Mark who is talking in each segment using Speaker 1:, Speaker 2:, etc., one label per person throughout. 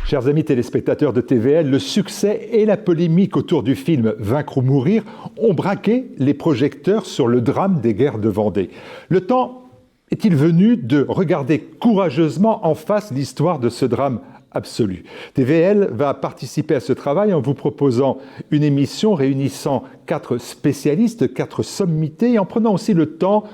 Speaker 1: Chers amis téléspectateurs de TVL, le succès et la polémique autour du film Vaincre ou mourir ont braqué les projecteurs sur le drame des guerres de Vendée. Le temps est-il venu de regarder courageusement en face l'histoire de ce drame absolu? TVL va participer à ce travail en vous proposant une émission réunissant 4 spécialistes, 4 sommités, et en prenant aussi le temps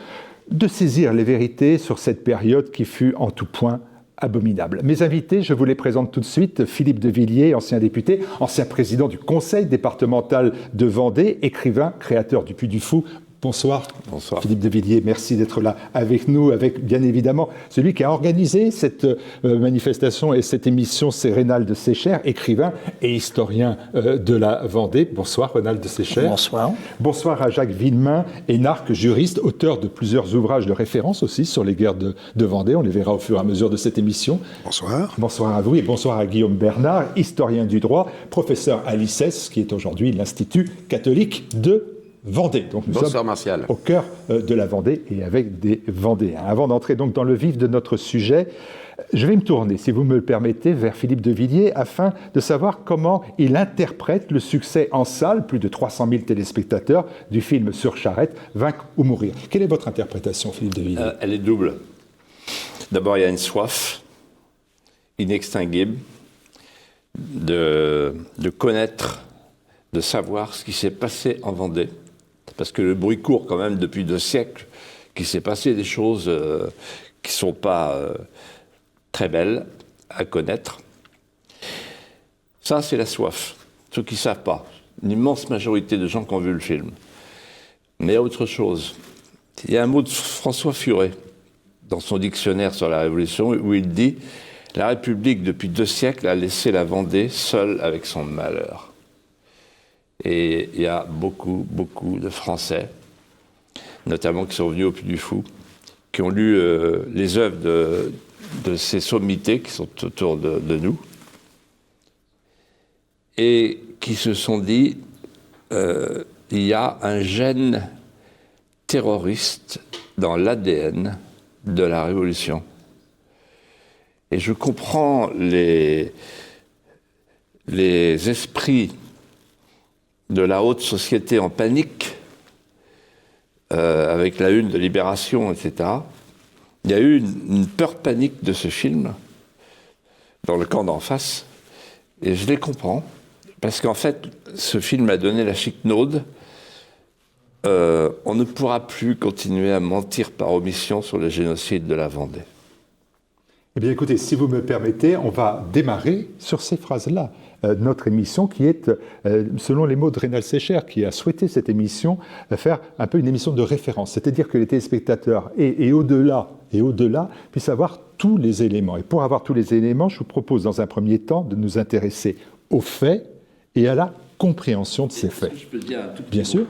Speaker 1: de saisir les vérités sur cette période qui fut en tout point abominable. Mes invités, je vous les présente tout de suite. Philippe de Villiers, ancien député, ancien président du conseil départemental de Vendée, écrivain, créateur du Puy du Fou. Bonsoir.
Speaker 2: Bonsoir.
Speaker 1: Philippe de Villiers, merci d'être là avec nous, avec bien évidemment celui qui a organisé cette manifestation et cette émission, c'est Reynald Sécher, écrivain et historien de la Vendée. Bonsoir Reynald Sécher.
Speaker 3: Bonsoir.
Speaker 1: Bonsoir à Jacques Villemain, énarque, juriste, auteur de plusieurs ouvrages de référence aussi sur les guerres de Vendée. On les verra au fur et à mesure de cette émission.
Speaker 2: Bonsoir.
Speaker 1: Bonsoir à vous et bonsoir à Guillaume Bernard, historien du droit, professeur à l'ICES, qui est aujourd'hui l'Institut catholique de Vendée. Donc nous
Speaker 2: Bonsoir
Speaker 1: sommes
Speaker 2: Martial.
Speaker 1: au cœur de la Vendée et avec des Vendéens. Avant d'entrer donc dans le vif de notre sujet, je vais me tourner, si vous me le permettez, vers Philippe de Villiers afin de savoir comment il interprète le succès en salle, plus de 300 000 téléspectateurs, du film Sur Charette, Vaincre ou mourir. Quelle est votre interprétation, Philippe de Villiers?
Speaker 2: Elle est double. D'abord, il y a une soif inextinguible de connaître, de savoir ce qui s'est passé en Vendée. Parce que le bruit court quand même depuis 2 siècles, qu'il s'est passé des choses qui ne sont pas très belles à connaître. Ça, c'est la soif. Ceux qui ne savent pas. Une immense majorité de gens qui ont vu le film. Mais il y a autre chose. Il y a un mot de François Furet dans son dictionnaire sur la Révolution où il dit « La République, depuis 2 siècles, a laissé la Vendée seule avec son malheur ». Et il y a beaucoup de Français, notamment qui sont venus au Puy du Fou, qui ont lu les œuvres de ces sommités qui sont autour de nous, et qui se sont dit il y a un gène terroriste dans l'ADN de la Révolution. Et je comprends les esprits de la haute société en panique, avec la une de Libération, etc. Il y a eu une peur panique de ce film, dans le camp d'en face, et je les comprends, parce qu'en fait, ce film a donné la chiquenaude. On ne pourra plus continuer à mentir par omission sur le génocide de la Vendée.
Speaker 1: Eh bien écoutez, si vous me permettez, on va démarrer sur ces phrases-là. Notre émission qui est, selon les mots de Reynald Sécher, qui a souhaité cette émission, faire un peu une émission de référence. C'est-à-dire que les téléspectateurs et au-delà puissent avoir tous les éléments. Et pour avoir tous les éléments, je vous propose dans un premier temps de nous intéresser aux faits et à la compréhension de ces faits.
Speaker 2: Je peux dire un tout petit
Speaker 1: Bien
Speaker 2: mot
Speaker 1: sûr.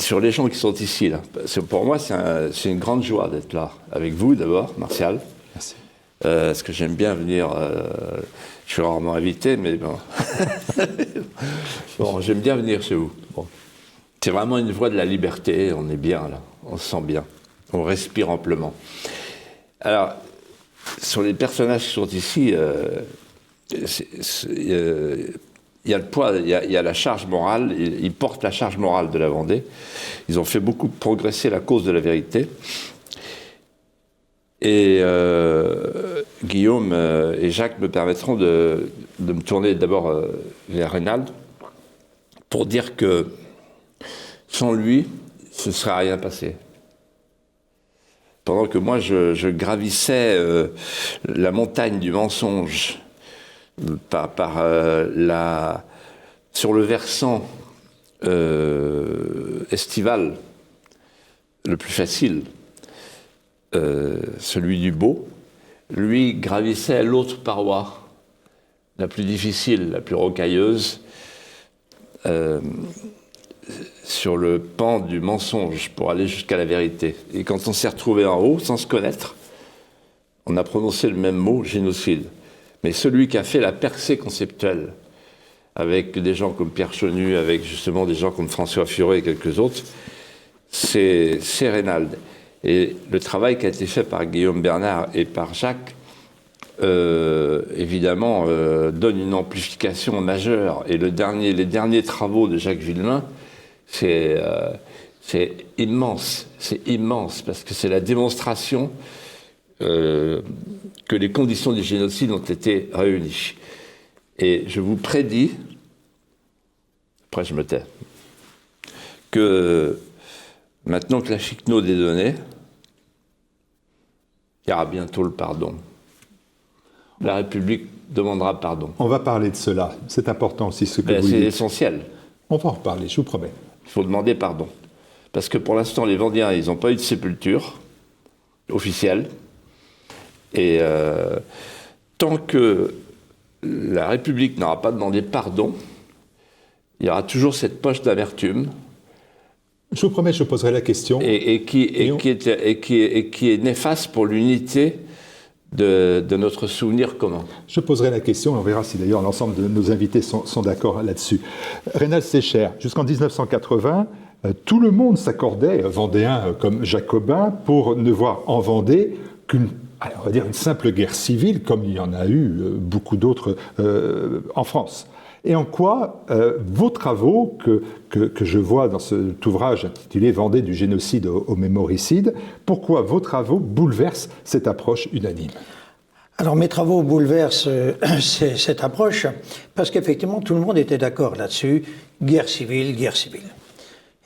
Speaker 2: Sur les gens qui sont ici, là. Pour moi, c'est une grande joie d'être là. Avec vous, d'abord, Martial.
Speaker 1: Merci.
Speaker 2: Parce que j'aime bien venir... je suis rarement invité, mais bon. Bon, j'aime bien venir chez vous. Bon. C'est vraiment une voie de la liberté. On est bien, là. On se sent bien. On respire amplement. Alors, sur les personnages qui sont ici, il y a le poids, il y a la charge morale. Ils portent la charge morale de la Vendée. Ils ont fait beaucoup progresser la cause de la vérité. Et Guillaume et Jacques me permettront de me tourner d'abord vers Reynald pour dire que sans lui, ce ne serait rien passé. Pendant que moi, je gravissais la montagne du mensonge sur le versant estival, le plus facile, celui du beau, lui gravissait l'autre paroi, la plus difficile, la plus rocailleuse, sur le pan du mensonge pour aller jusqu'à la vérité. Et quand on s'est retrouvé en haut, sans se connaître, on a prononcé le même mot, génocide. Mais celui qui a fait la percée conceptuelle, avec des gens comme Pierre Chenu, avec justement des gens comme François Furet et quelques autres, c'est Reynald. Et le travail qui a été fait par Guillaume Bernard et par Jacques évidemment, donne une amplification majeure. Et les derniers travaux de Jacques Villemain, c'est immense, parce que c'est la démonstration que les conditions du génocide ont été réunies. Et je vous prédis, après je me tais, que maintenant que la chiquenaude est donnée, il y aura bientôt le pardon. La République demandera pardon.
Speaker 1: On va parler de cela. C'est important aussi ce que vous dites.
Speaker 2: C'est essentiel.
Speaker 1: On va en reparler, je vous promets.
Speaker 2: Il faut demander pardon. Parce que pour l'instant, les Vendéens, ils n'ont pas eu de sépulture officielle. Et tant que la République n'aura pas demandé pardon, il y aura toujours cette poche d'amertume.
Speaker 1: Je vous promets, je poserai la question.
Speaker 2: Et qui est néfaste pour l'unité de notre souvenir commun.
Speaker 1: Je poserai la question, et on verra si d'ailleurs l'ensemble de nos invités sont d'accord là-dessus. Reynald Sécher, jusqu'en 1980, tout le monde s'accordait, vendéens comme jacobins, pour ne voir en Vendée qu'une, on va dire, une simple guerre civile, comme il y en a eu beaucoup d'autres en France. Et en quoi vos travaux, que je vois dans cet ouvrage intitulé « Vendée du génocide au mémoricide », pourquoi vos travaux bouleversent cette approche unanime ?
Speaker 3: Alors mes travaux bouleversent cette approche parce qu'effectivement tout le monde était d'accord là-dessus, guerre civile, guerre civile.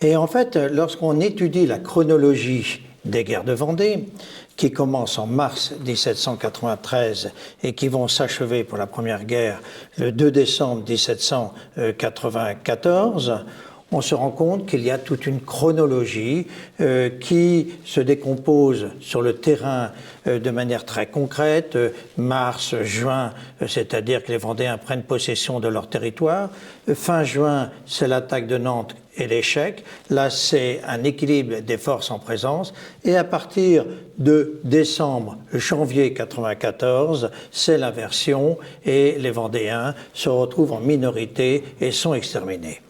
Speaker 3: Et en fait, lorsqu'on étudie la chronologie des guerres de Vendée, qui commencent en mars 1793 et qui vont s'achever pour la première guerre le 2 décembre 1794, on se rend compte qu'il y a toute une chronologie qui se décompose sur le terrain de manière très concrète, mars, juin, c'est-à-dire que les Vendéens prennent possession de leur territoire, fin juin, c'est l'attaque de Nantes et l'échec, là c'est un équilibre des forces en présence, et à partir de décembre, janvier 94, c'est l'inversion et les Vendéens se retrouvent en minorité et sont exterminés.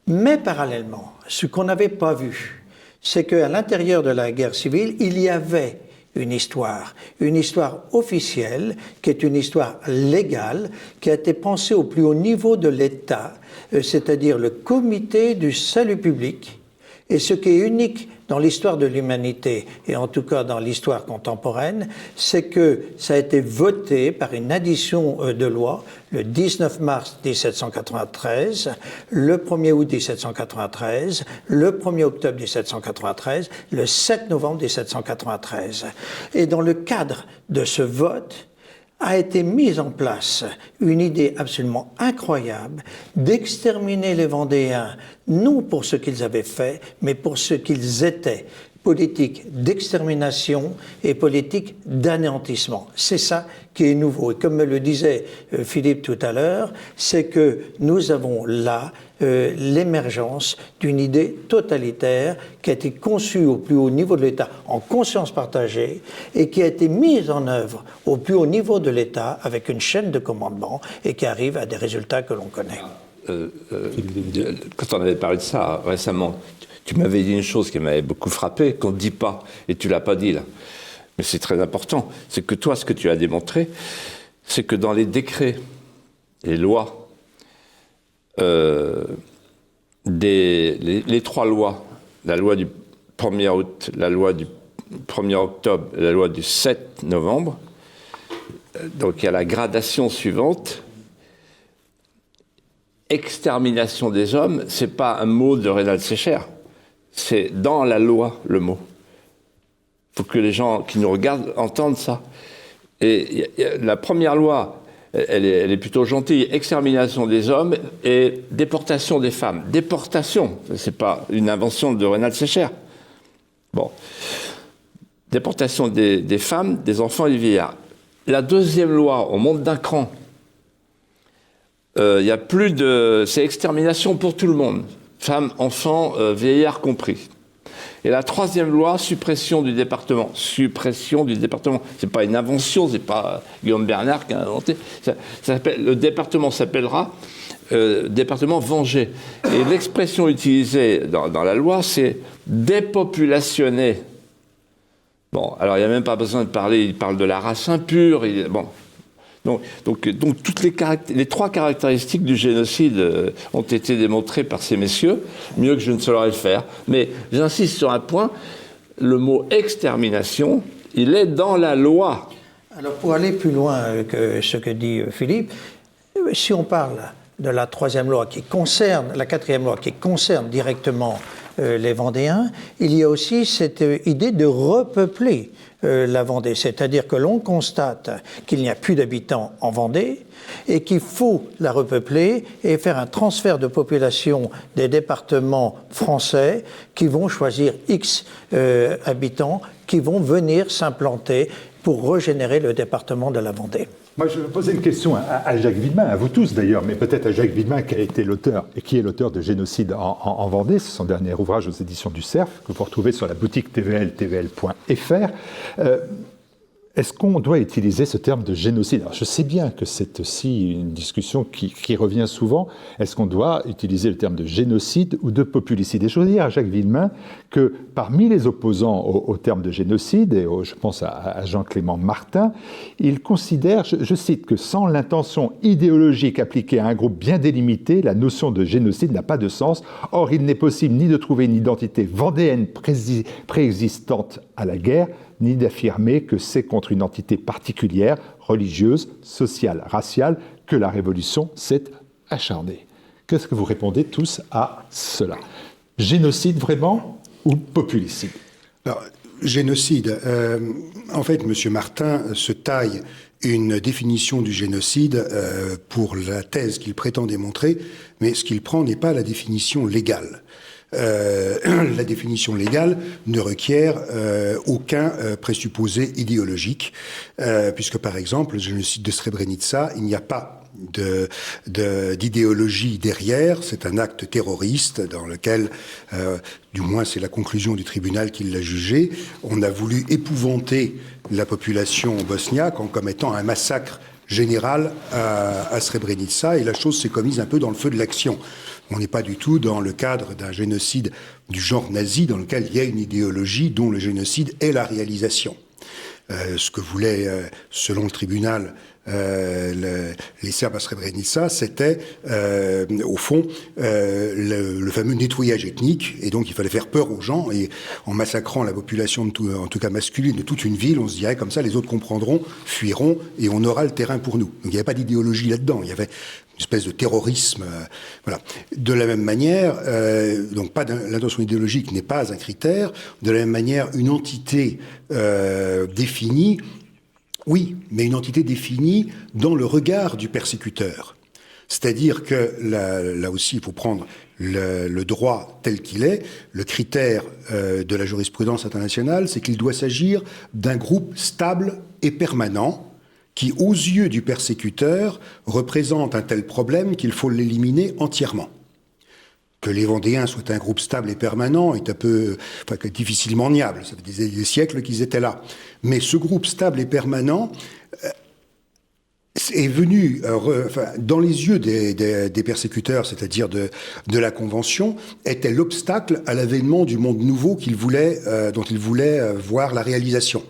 Speaker 3: Mais parallèlement, ce qu'on n'avait pas vu, c'est qu'à l'intérieur de la guerre civile, il y avait une histoire officielle, qui est une histoire légale, qui a été pensée au plus haut niveau de l'État, c'est-à-dire le comité du salut public. Et ce qui est unique dans l'histoire de l'humanité, et en tout cas dans l'histoire contemporaine, c'est que ça a été voté par une addition de lois le 19 mars 1793, le 1er août 1793, le 1er octobre 1793, le 7 novembre 1793. Et dans le cadre de ce vote, a été mise en place une idée absolument incroyable d'exterminer les Vendéens, non pour ce qu'ils avaient fait, mais pour ce qu'ils étaient. Politique d'extermination et politique d'anéantissement. C'est ça qui est nouveau. Et comme me le disait Philippe tout à l'heure, c'est que nous avons là l'émergence d'une idée totalitaire qui a été conçue au plus haut niveau de l'État en conscience partagée et qui a été mise en œuvre au plus haut niveau de l'État avec une chaîne de commandement et qui arrive à des résultats que l'on connaît.
Speaker 2: Quand on avait parlé de ça récemment, tu m'avais dit une chose qui m'avait beaucoup frappé, qu'on ne dit pas, et tu ne l'as pas dit là. Mais c'est très important. C'est que toi, ce que tu as démontré, c'est que dans les décrets, les lois, les trois lois, la loi du 1er août, la loi du 1er octobre et la loi du 7 novembre, donc il y a la gradation suivante. Extermination des hommes, ce n'est pas un mot de Reynald Sécher. C'est dans la loi, le mot. Il faut que les gens qui nous regardent entendent ça. Et la première loi, elle est plutôt gentille. Extermination des hommes et déportation des femmes. Déportation, ce n'est pas une invention de Reynald Sécher. Bon. Déportation des femmes, des enfants et des vieillards. La deuxième loi, on monte d'un cran. Il y a plus de... C'est extermination pour tout le monde. Femmes, enfants, vieillards compris. Et la troisième loi, suppression du département. Suppression du département. C'est pas une invention, c'est pas Guillaume Bernard qui a inventé. Le département s'appellera département vengé. Et l'expression utilisée dans la loi, c'est dépopulationner. Bon, alors il n'y a même pas besoin de parler, il parle de la race impure. Bon, Donc toutes les trois caractéristiques du génocide ont été démontrées par ces messieurs, mieux que je ne saurais le faire. Mais j'insiste sur un point, le mot extermination, il est dans la loi.
Speaker 3: Alors pour aller plus loin que ce que dit Philippe, si on parle de la troisième loi qui concerne, la quatrième loi qui concerne directement les Vendéens, il y a aussi cette idée de repeupler la Vendée, c'est-à-dire que l'on constate qu'il n'y a plus d'habitants en Vendée et qu'il faut la repeupler et faire un transfert de population des départements français qui vont choisir X habitants qui vont venir s'implanter pour régénérer le département de la Vendée.
Speaker 1: Moi, je vais poser une question à Jacques Villemin, à vous tous d'ailleurs, mais peut-être à Jacques Villemin qui a été l'auteur et qui est l'auteur de Génocide en Vendée. C'est son dernier ouvrage aux éditions du Cerf que vous retrouvez sur la boutique TVL, tvl.fr. Est-ce qu'on doit utiliser ce terme de génocide? Alors, je sais bien que c'est aussi une discussion qui revient souvent. Est-ce qu'on doit utiliser le terme de génocide ou de populicide? Et je veux dire à Jacques Villemin que parmi les opposants au terme de génocide, et je pense à Jean-Clément Martin, il considère, je cite, que sans l'intention idéologique appliquée à un groupe bien délimité, la notion de génocide n'a pas de sens. Or, il n'est possible ni de trouver une identité vendéenne préexistante à la guerre, ni d'affirmer que c'est contre une entité particulière, religieuse, sociale, raciale, que la Révolution s'est acharnée. Qu'est-ce que vous répondez tous à cela? Génocide vraiment ou populicide?
Speaker 4: Alors, génocide. En fait, M. Martin se taille une définition du génocide pour la thèse qu'il prétend démontrer, mais ce qu'il prend n'est pas la définition légale. La définition légale ne requiert aucun présupposé idéologique, puisque par exemple, le génocide de Srebrenica, il n'y a pas d'idéologie derrière, c'est un acte terroriste dans lequel, du moins c'est la conclusion du tribunal qui l'a jugé, on a voulu épouvanter la population bosniaque en commettant un massacre général à Srebrenica, et la chose s'est commise un peu dans le feu de l'action. On n'est pas du tout dans le cadre d'un génocide du genre nazi, dans lequel il y a une idéologie dont le génocide est la réalisation. Ce que voulaient, selon le tribunal, les Serbes à Srebrenica, c'était, au fond, le fameux nettoyage ethnique, et donc il fallait faire peur aux gens, et en massacrant la population, en tout cas masculine, de toute une ville, on se dirait comme ça, les autres comprendront, fuiront, et on aura le terrain pour nous. Donc il n'y avait pas d'idéologie là-dedans, il y avait une espèce de terrorisme, voilà. De la même manière, donc pas l'intention idéologique n'est pas un critère. De la même manière, une entité définie, oui, mais une entité définie dans le regard du persécuteur. C'est-à-dire que là aussi, il faut prendre le droit tel qu'il est. Le critère de la jurisprudence internationale, c'est qu'il doit s'agir d'un groupe stable et permanent, qui, aux yeux du persécuteur, représente un tel problème qu'il faut l'éliminer entièrement. Que les Vendéens soient un groupe stable et permanent est un peu, difficilement niable. Ça fait des siècles qu'ils étaient là. Mais ce groupe stable et permanent est venu, dans les yeux des persécuteurs, c'est-à-dire de la Convention, était l'obstacle à l'avènement du monde nouveau dont ils voulaient voir la réalisation.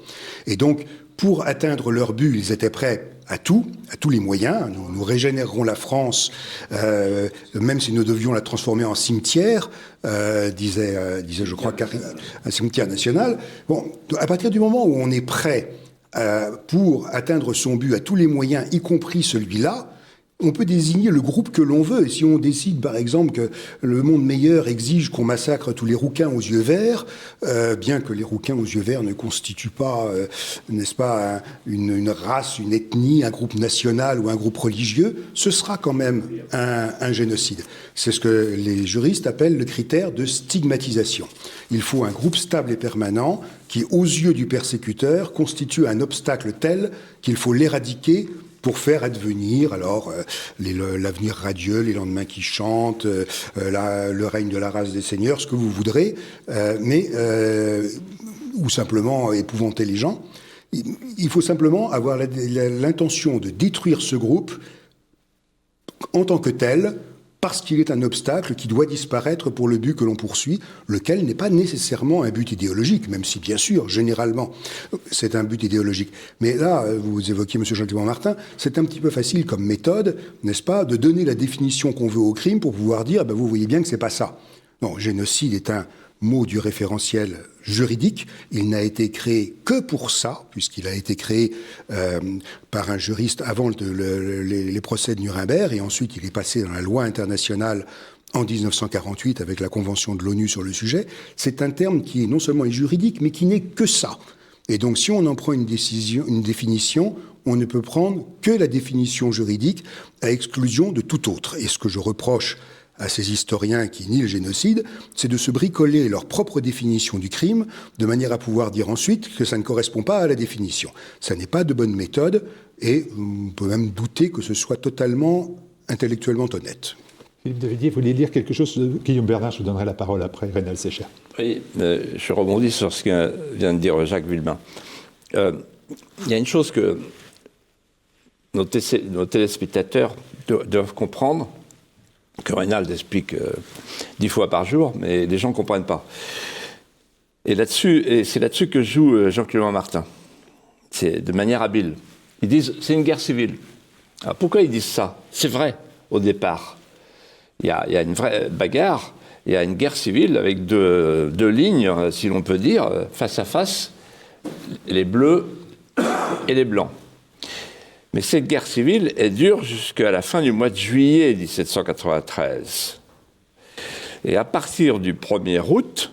Speaker 4: Et donc, pour atteindre leur but, ils étaient prêts à tous les moyens. Nous régénérerons la France, même si nous devions la transformer en cimetière, disait, je crois, un cimetière national. Bon, à partir du moment où on est prêt pour atteindre son but à tous les moyens, y compris celui-là, on peut désigner le groupe que l'on veut. Et si on décide, par exemple, que le monde meilleur exige qu'on massacre tous les rouquins aux yeux verts, bien que les rouquins aux yeux verts ne constituent pas, n'est-ce pas, une race, une ethnie, un groupe national ou un groupe religieux, ce sera quand même un génocide. C'est ce que les juristes appellent le critère de stigmatisation. Il faut un groupe stable et permanent qui, aux yeux du persécuteur, constitue un obstacle tel qu'il faut l'éradiquer pour faire advenir alors l'avenir radieux, les lendemains qui chantent, le règne de la race des seigneurs, ce que vous voudrez, ou simplement épouvanter les gens. Il faut simplement avoir l'intention de détruire ce groupe en tant que tel, parce qu'il est un obstacle qui doit disparaître pour le but que l'on poursuit, lequel n'est pas nécessairement un but idéologique, même si, bien sûr, généralement, c'est un but idéologique. Mais là, vous évoquiez, M. Chaltibon-Martin, c'est un petit peu facile comme méthode, n'est-ce pas, de donner la définition qu'on veut au crime pour pouvoir dire, vous voyez bien que c'est pas ça. Non, génocide est un mot du référentiel juridique. Il n'a été créé que pour ça, puisqu'il a été créé par un juriste avant les procès de Nuremberg, et ensuite il est passé dans la loi internationale en 1948 avec la Convention de l'ONU sur le sujet. C'est un terme qui est non seulement juridique, mais qui n'est que ça. Et donc si on en prend une définition, on ne peut prendre que la définition juridique à exclusion de tout autre. Et ce que je reproche à ces historiens qui nient le génocide, c'est de se bricoler leur propre définition du crime, de manière à pouvoir dire ensuite que ça ne correspond pas à la définition. Ça n'est pas de bonne méthode, et on peut même douter que ce soit totalement intellectuellement honnête.
Speaker 1: Philippe Devilliers, vous voulez lire quelque chose de Guillaume Bernard? Je vous donnerai la parole après, Reynald Secher.
Speaker 2: Oui, je rebondis sur ce que vient de dire Jacques Villemin. Il y a une chose que nos téléspectateurs doivent comprendre, que Reynald explique 10 fois par jour, mais les gens ne comprennent pas. Et c'est là-dessus que joue Jean-Clément Martin. C'est de manière habile. Ils disent c'est une guerre civile. Alors pourquoi ils disent ça? C'est vrai, au départ. Il y a une vraie bagarre, il y a une guerre civile avec deux lignes, si l'on peut dire, face à face, les bleus et les blancs. Mais cette guerre civile, elle dure jusqu'à la fin du mois de juillet 1793. Et à partir du 1er août,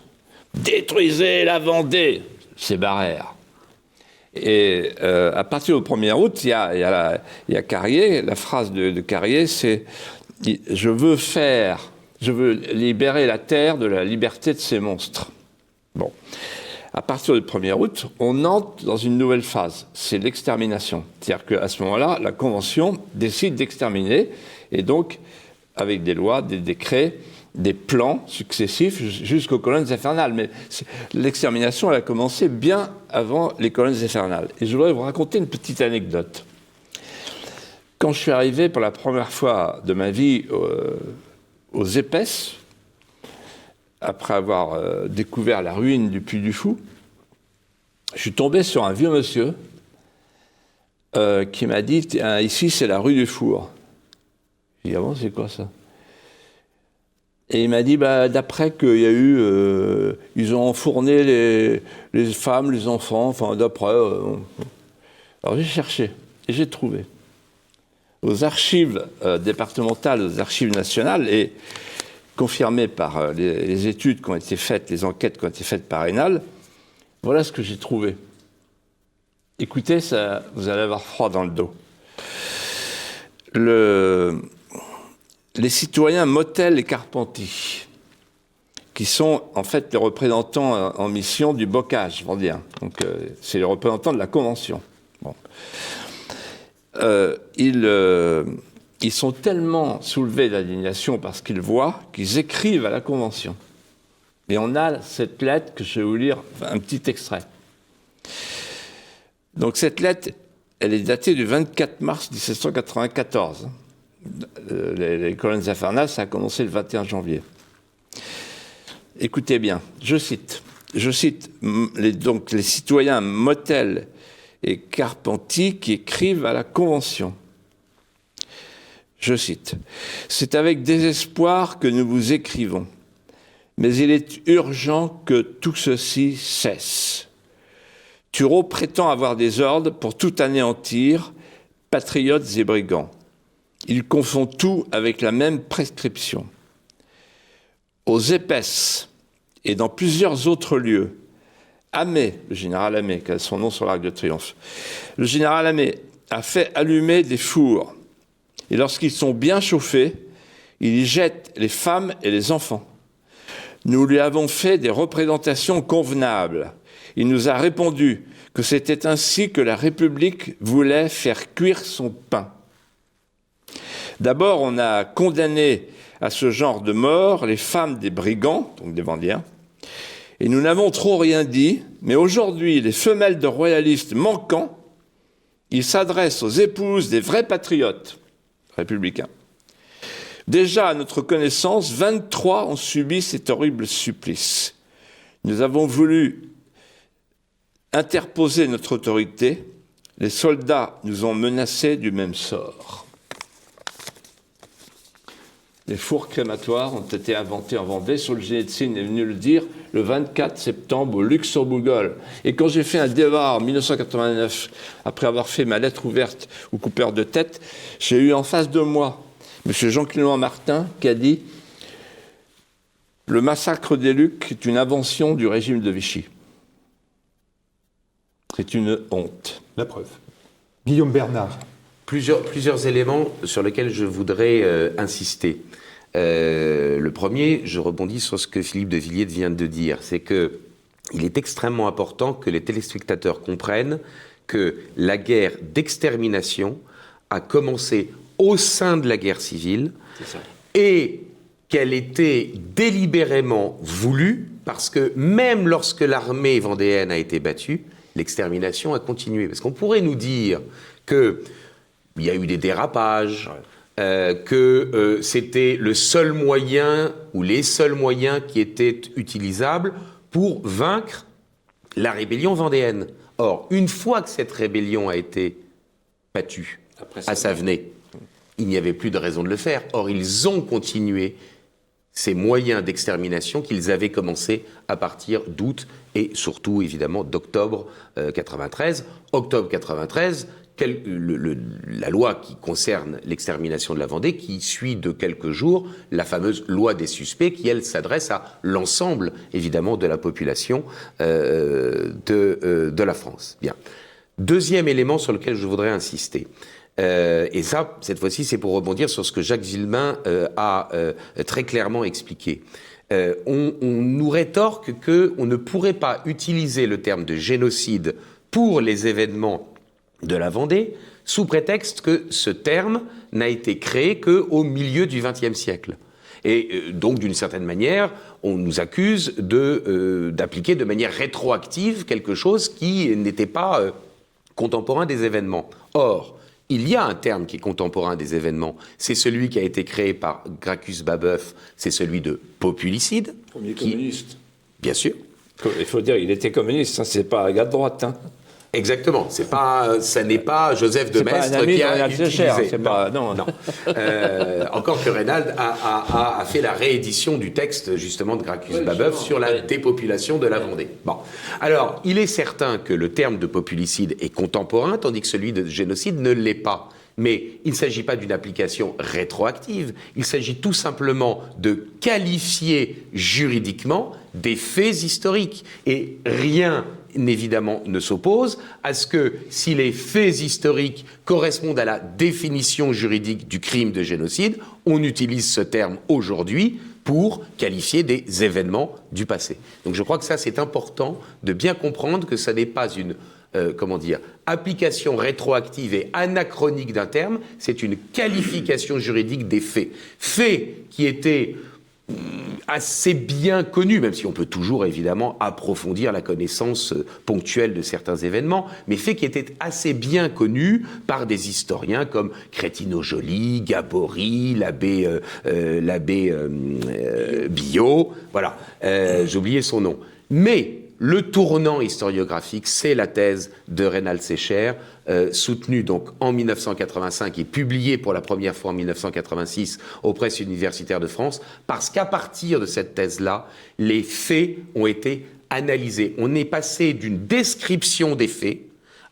Speaker 2: détruisez la Vendée, c'est Barrère. Et à partir du 1er août, il y a Carrier, la phrase de Carrier, c'est « je veux libérer la terre de la liberté de ces monstres ». Bon. À partir du 1er août, on entre dans une nouvelle phase, c'est l'extermination. C'est-à-dire qu'à ce moment-là, la Convention décide d'exterminer, et donc, avec des lois, des décrets, des plans successifs jusqu'aux colonnes infernales. Mais l'extermination, elle a commencé bien avant les colonnes infernales. Et je voudrais vous raconter une petite anecdote. Quand je suis arrivé pour la première fois de ma vie aux Épaisses, après avoir découvert la ruine du Puy du Fou, je suis tombé sur un vieux monsieur qui m'a dit « Ici, c'est la rue du Four ». J'ai dit « Ah bon, c'est quoi ça ?» Et il m'a dit d'après qu'il y a eu... ils ont enfourné les femmes, les enfants, enfin d'après... Alors j'ai cherché et j'ai trouvé. Aux archives départementales, aux archives nationales, et confirmé par les études qui ont été faites, les enquêtes qui ont été faites par Reynald, voilà ce que j'ai trouvé. Écoutez, ça, vous allez avoir froid dans le dos. Les citoyens Motel et Carpentier, qui sont en fait les représentants en mission du bocage vendéen. Donc c'est les représentants de la Convention. Bon. Ils sont tellement soulevés d'indignation par ce qu'ils voient qu'ils écrivent à la Convention. Et on a cette lettre que je vais vous lire, un petit extrait. Donc cette lettre, elle est datée du 24 mars 1794. Les colonnes infernales, ça a commencé le 21 janvier. Écoutez bien, je cite les citoyens Motel et Carpentier qui écrivent à la Convention. Je cite, « C'est avec désespoir que nous vous écrivons, mais il est urgent que tout ceci cesse. Turreau prétend avoir des ordres pour tout anéantir, patriotes et brigands. Il confond tout avec la même prescription. Aux Épaisses et dans plusieurs autres lieux, Amet, le général Amet, qui a son nom sur l'Arc de Triomphe, le général Amet a fait allumer des fours. Et lorsqu'ils sont bien chauffés, il y jette les femmes et les enfants. Nous lui avons fait des représentations convenables. Il nous a répondu que c'était ainsi que la République voulait faire cuire son pain. D'abord, on a condamné à ce genre de mort les femmes des brigands, donc des Vendéens, et nous n'avons trop rien dit, mais aujourd'hui, les femelles de royalistes manquant, ils s'adressent aux épouses des vrais patriotes républicains. Déjà, à notre connaissance, 23 ont subi cet horrible supplice. Nous avons voulu interposer notre autorité. Les soldats nous ont menacés du même sort. Les fours crématoires ont été inventés en Vendée. Solzhenitsyn est venu le dire le 24 septembre au Luxembourg. Et quand j'ai fait un débat en 1989, après avoir fait ma lettre ouverte au coupeur de tête, j'ai eu en face de moi M. Jean-Clément Martin qui a dit « Le massacre des Lucs est une invention du régime de Vichy. C'est une honte. »
Speaker 1: La preuve. Guillaume Bernard.
Speaker 5: Plusieurs éléments sur lesquels je voudrais insister. Le premier, je rebondis sur ce que Philippe de Villiers vient de dire, c'est qu'il est extrêmement important que les téléspectateurs comprennent que la guerre d'extermination a commencé au sein de la guerre civile et qu'elle était délibérément voulue parce que même lorsque l'armée vendéenne a été battue, l'extermination a continué. Parce qu'on pourrait nous dire qu'il y a eu des dérapages, que c'était le seul moyen ou les seuls moyens qui étaient utilisables pour vaincre la rébellion vendéenne. Or, une fois que cette rébellion a été battue à Savenay, il n'y avait plus de raison de le faire. Or, ils ont continué ces moyens d'extermination qu'ils avaient commencé à partir d'août et surtout, évidemment, d'octobre 93. Octobre 93, la loi qui concerne l'extermination de la Vendée, qui suit de quelques jours la fameuse loi des suspects, qui, elle, s'adresse à l'ensemble, évidemment, de la population de la France. Bien. Deuxième élément sur lequel je voudrais insister. Et ça, cette fois-ci, c'est pour rebondir sur ce que Jacques Villemin a très clairement expliqué. On nous rétorque qu'on ne pourrait pas utiliser le terme de génocide pour les événements de la Vendée, sous prétexte que ce terme n'a été créé qu'au milieu du XXe siècle. Et donc, d'une certaine manière, on nous accuse d'appliquer de manière rétroactive quelque chose qui n'était pas contemporain des événements. Or, il y a un terme qui est contemporain des événements, c'est celui qui a été créé par Gracchus Babeuf, c'est celui de populicide.
Speaker 2: Premier communiste.
Speaker 5: Bien sûr.
Speaker 2: Il faut dire, il était communiste, hein, c'est pas un gars de droite. Hein.
Speaker 5: Exactement, ça n'est pas Joseph de Maistre qui a utilisé.
Speaker 2: Non.
Speaker 5: Encore que Raynald a fait la réédition du texte justement de Gracchus Babeuf sur la dépopulation de la Vendée. Bon, alors il est certain que le terme de populicide est contemporain, tandis que celui de génocide ne l'est pas. Mais il ne s'agit pas d'une application rétroactive, il s'agit tout simplement de qualifier juridiquement des faits historiques. Et rien, évidemment, ne s'oppose à ce que, si les faits historiques correspondent à la définition juridique du crime de génocide, on utilise ce terme aujourd'hui pour qualifier des événements du passé. Donc je crois que ça, c'est important de bien comprendre que ça n'est pas une application rétroactive et anachronique d'un terme, c'est une qualification juridique des faits. Faits qui étaient assez bien connus, même si on peut toujours évidemment approfondir la connaissance ponctuelle de certains événements, mais faits qui étaient assez bien connus par des historiens comme Crétino-Joly, Gabory, l'abbé Biot, voilà, j'ai oublié son nom. Mais le tournant historiographique, c'est la thèse de Raynald Sécher, soutenue donc en 1985 et publiée pour la première fois en 1986 aux Presses universitaires de France, parce qu'à partir de cette thèse-là, les faits ont été analysés. On est passé d'une description des faits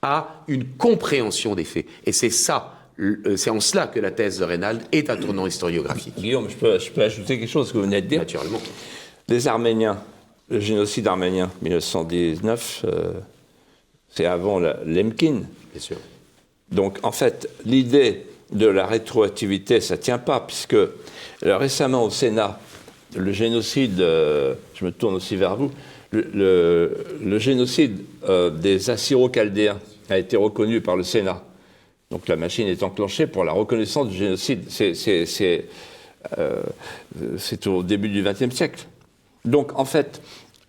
Speaker 5: à une compréhension des faits. Et c'est ça, c'est en cela que la thèse de Raynald est un tournant historiographique.
Speaker 2: Guillaume, je peux ajouter quelque chose à ce que vous venez de dire.
Speaker 5: Naturellement.
Speaker 2: Les Arméniens. Le génocide arménien, 1919, c'est avant Lemkin.
Speaker 5: Bien sûr.
Speaker 2: Donc, en fait, l'idée de la rétroactivité, ça ne tient pas, puisque récemment au Sénat, le génocide, je me tourne aussi vers vous, le génocide des Assyro-Chaldéens a été reconnu par le Sénat. Donc la machine est enclenchée pour la reconnaissance du génocide. C'est au début du XXe siècle. Donc, en fait,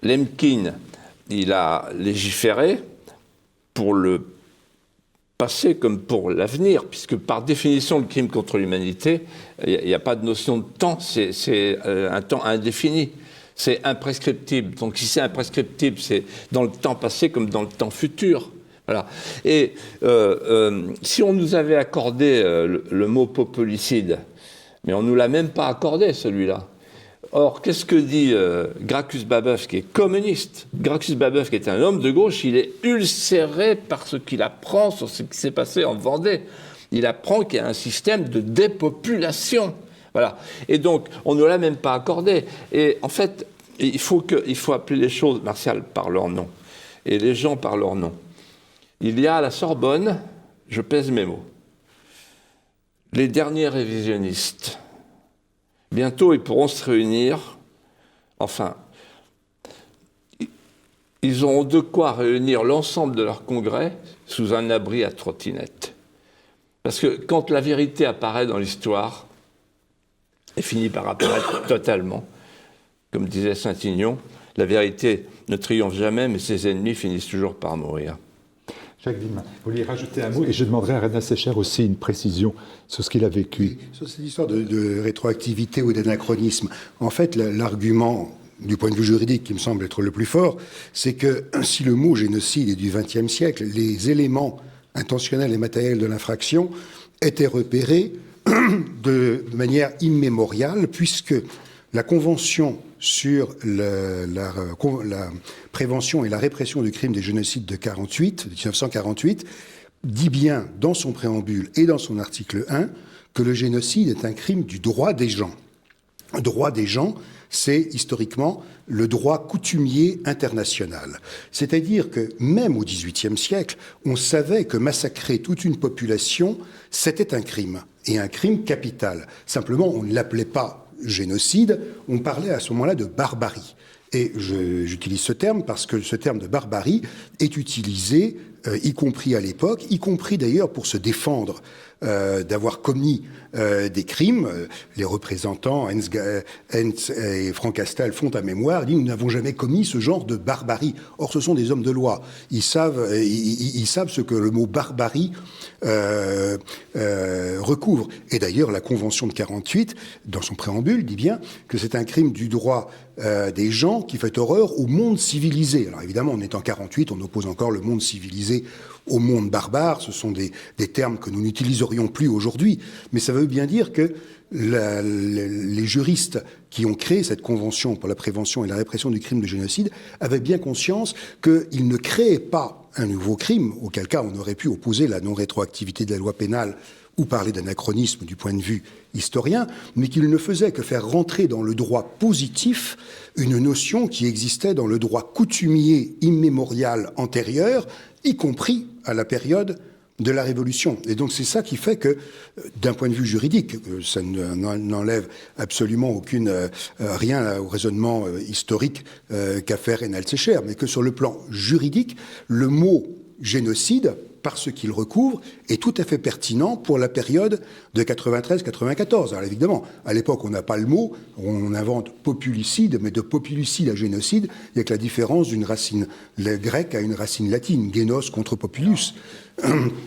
Speaker 2: Lemkin, il a légiféré pour le passé comme pour l'avenir, puisque par définition, le crime contre l'humanité, il n'y a pas de notion de temps, c'est un temps indéfini. C'est imprescriptible. Donc si c'est imprescriptible, c'est dans le temps passé comme dans le temps futur. Voilà. Et si on nous avait accordé le mot populicide, mais on ne nous l'a même pas accordé, celui-là. Or, qu'est-ce que dit Gracchus Babeuf, qui est communiste? Gracchus Babeuf, qui est un homme de gauche, il est ulcéré par ce qu'il apprend sur ce qui s'est passé en Vendée. Il apprend qu'il y a un système de dépopulation. Voilà. Et donc, on ne l'a même pas accordé. Et en fait, il faut appeler les choses, Martial, par leur nom. Et les gens par leur nom. Il y a à la Sorbonne, je pèse mes mots, les derniers révisionnistes. Bientôt, ils pourront se réunir. Enfin, ils auront de quoi réunir l'ensemble de leur congrès sous un abri à trottinette. Parce que quand la vérité apparaît dans l'histoire, elle finit par apparaître totalement. Comme disait Saint-Ignon, la vérité ne triomphe jamais, mais ses ennemis finissent toujours par mourir.
Speaker 1: Jacques Villemin, vous vouliez rajouter un mot, et je demanderai à René Sécher aussi une précision sur ce qu'il a vécu.
Speaker 4: Sur cette histoire de rétroactivité ou d'anachronisme, en fait, l'argument du point de vue juridique qui me semble être le plus fort, c'est que si le mot génocide est du XXe siècle, les éléments intentionnels et matériels de l'infraction étaient repérés de manière immémoriale, puisque la Convention sur la prévention et la répression du crime des génocides de 1948, dit bien dans son préambule et dans son article 1 que le génocide est un crime du droit des gens. Le droit des gens, c'est historiquement le droit coutumier international. C'est-à-dire que même au XVIIIe siècle, on savait que massacrer toute une population, c'était un crime, et un crime capital. Simplement, on ne l'appelait pas génocide, on parlait à ce moment-là de barbarie. Et j'utilise ce terme parce que ce terme de barbarie est utilisé, y compris à l'époque, y compris d'ailleurs pour se défendre d'avoir commis des crimes. Les représentants, Hentz et Franck Castal font à mémoire, disent « Nous n'avons jamais commis ce genre de barbarie ». Or, ce sont des hommes de loi. Ils savent ce que le mot barbarie recouvre. Et d'ailleurs, la Convention de 48, dans son préambule, dit bien que c'est un crime du droit des gens qui fait horreur au monde civilisé. Alors évidemment, on est en 48, on oppose encore le monde civilisé au monde barbare. Ce sont des termes que nous n'utiliserions plus aujourd'hui. Mais ça veut bien dire que les juristes qui ont créé cette convention pour la prévention et la répression du crime de génocide avaient bien conscience qu'ils ne créaient pas un nouveau crime, auquel cas on aurait pu opposer la non-rétroactivité de la loi pénale ou parler d'anachronisme du point de vue historien, mais qu'il ne faisait que faire rentrer dans le droit positif une notion qui existait dans le droit coutumier immémorial antérieur, y compris à la période de la Révolution. Et donc c'est ça qui fait que, d'un point de vue juridique, ça n'enlève absolument rien au raisonnement historique qu'a fait René Sécher, mais que sur le plan juridique, le mot génocide, par ce qu'il recouvre, est tout à fait pertinent pour la période de 93-94. Alors évidemment, à l'époque, on n'a pas le mot, on invente populicide, mais de populicide à génocide, il n'y a que la différence d'une racine grecque à une racine latine, génos contre populus.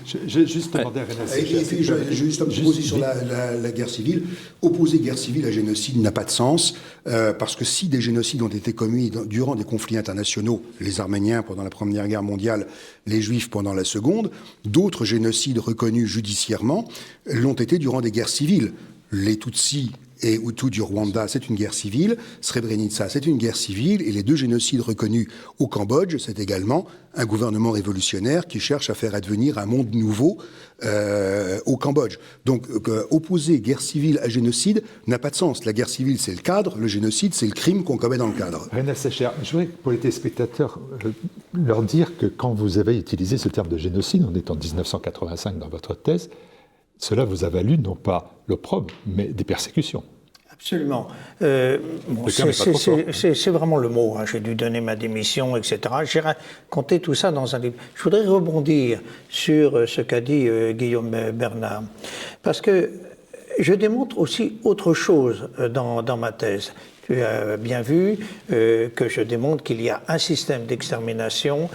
Speaker 1: J'ai juste demandé à René Sécher.
Speaker 4: Et puis, juste un petit mot sur la guerre civile. Opposer guerre civile à génocide n'a pas de sens, parce que si des génocides ont été commis durant des conflits internationaux, les Arméniens pendant la Première Guerre mondiale, les Juifs pendant la Seconde, d'autres génocides reconnus judiciairement l'ont été durant des guerres civiles. Les Tutsis et Hutus du Rwanda, c'est une guerre civile. Srebrenica, c'est une guerre civile. Et les deux génocides reconnus au Cambodge, c'est également un gouvernement révolutionnaire qui cherche à faire advenir un monde nouveau au Cambodge. Donc, opposer guerre civile à génocide n'a pas de sens. La guerre civile, c'est le cadre. Le génocide, c'est le crime qu'on commet dans le cadre.
Speaker 1: René Sécher, je voudrais, pour les téléspectateurs, leur dire que quand vous avez utilisé ce terme de génocide, on est en 1985 dans votre thèse, cela vous a valu non pas l'opprobre, mais des persécutions.
Speaker 3: Absolument. C'est vraiment le mot. Hein. J'ai dû donner ma démission, etc. J'ai raconté tout ça dans un livre. Je voudrais rebondir sur ce qu'a dit Guillaume Bernard, parce que je démontre aussi autre chose dans ma thèse. Tu as bien vu que je démontre qu'il y a un système d'extermination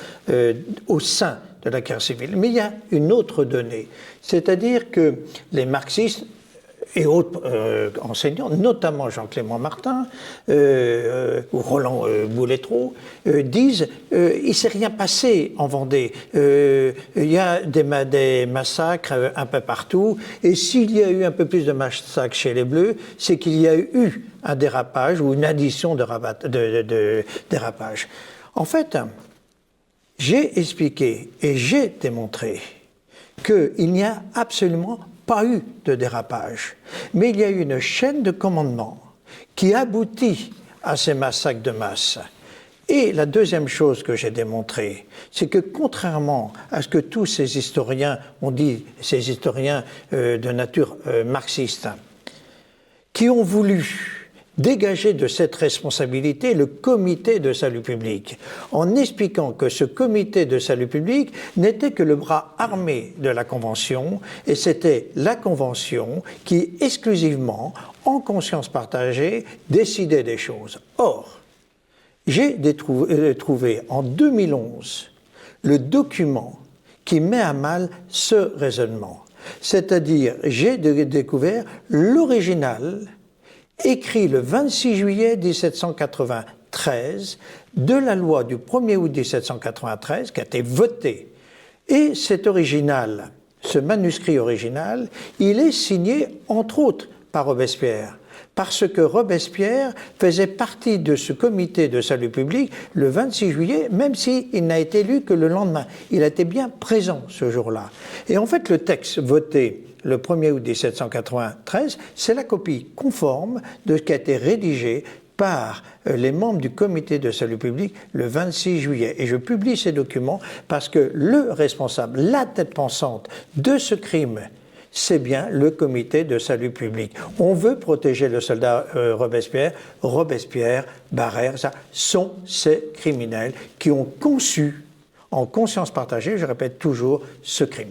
Speaker 3: au sein de la guerre civile. Mais il y a une autre donnée, c'est-à-dire que les marxistes et autres enseignants, notamment Jean-Clément Martin ou Roland Bouletreau, disent il ne s'est rien passé en Vendée. Il y a des massacres un peu partout, et s'il y a eu un peu plus de massacres chez les Bleus, c'est qu'il y a eu un dérapage ou une addition de dérapage. En fait, j'ai expliqué et j'ai démontré qu'il n'y a absolument pas eu de dérapage, mais il y a eu une chaîne de commandement qui aboutit à ces massacres de masse. Et la deuxième chose que j'ai démontrée, c'est que contrairement à ce que tous ces historiens ont dit, ces historiens de nature marxiste, qui ont voulu dégager de cette responsabilité le comité de salut public, en expliquant que ce comité de salut public n'était que le bras armé de la Convention, et c'était la Convention qui, exclusivement, en conscience partagée, décidait des choses. Or, j'ai trouvé en 2011 le document qui met à mal ce raisonnement. C'est-à-dire, j'ai découvert l'original écrit le 26 juillet 1793 de la loi du 1er août 1793 qui a été votée. Et cet original, ce manuscrit original, il est signé entre autres par Robespierre, parce que Robespierre faisait partie de ce comité de salut public le 26 juillet, même s'il n'a été lu que le lendemain. Il a été bien présent ce jour-là. Et en fait, le texte voté le 1er août 1793, c'est la copie conforme de ce qui a été rédigé par les membres du comité de salut public le 26 juillet. Et je publie ces documents parce que le responsable, la tête pensante de ce crime, c'est bien le comité de salut public. On veut protéger le soldat Robespierre. Robespierre, Barère, ça sont ces criminels qui ont conçu, en conscience partagée, je répète toujours, ce crime.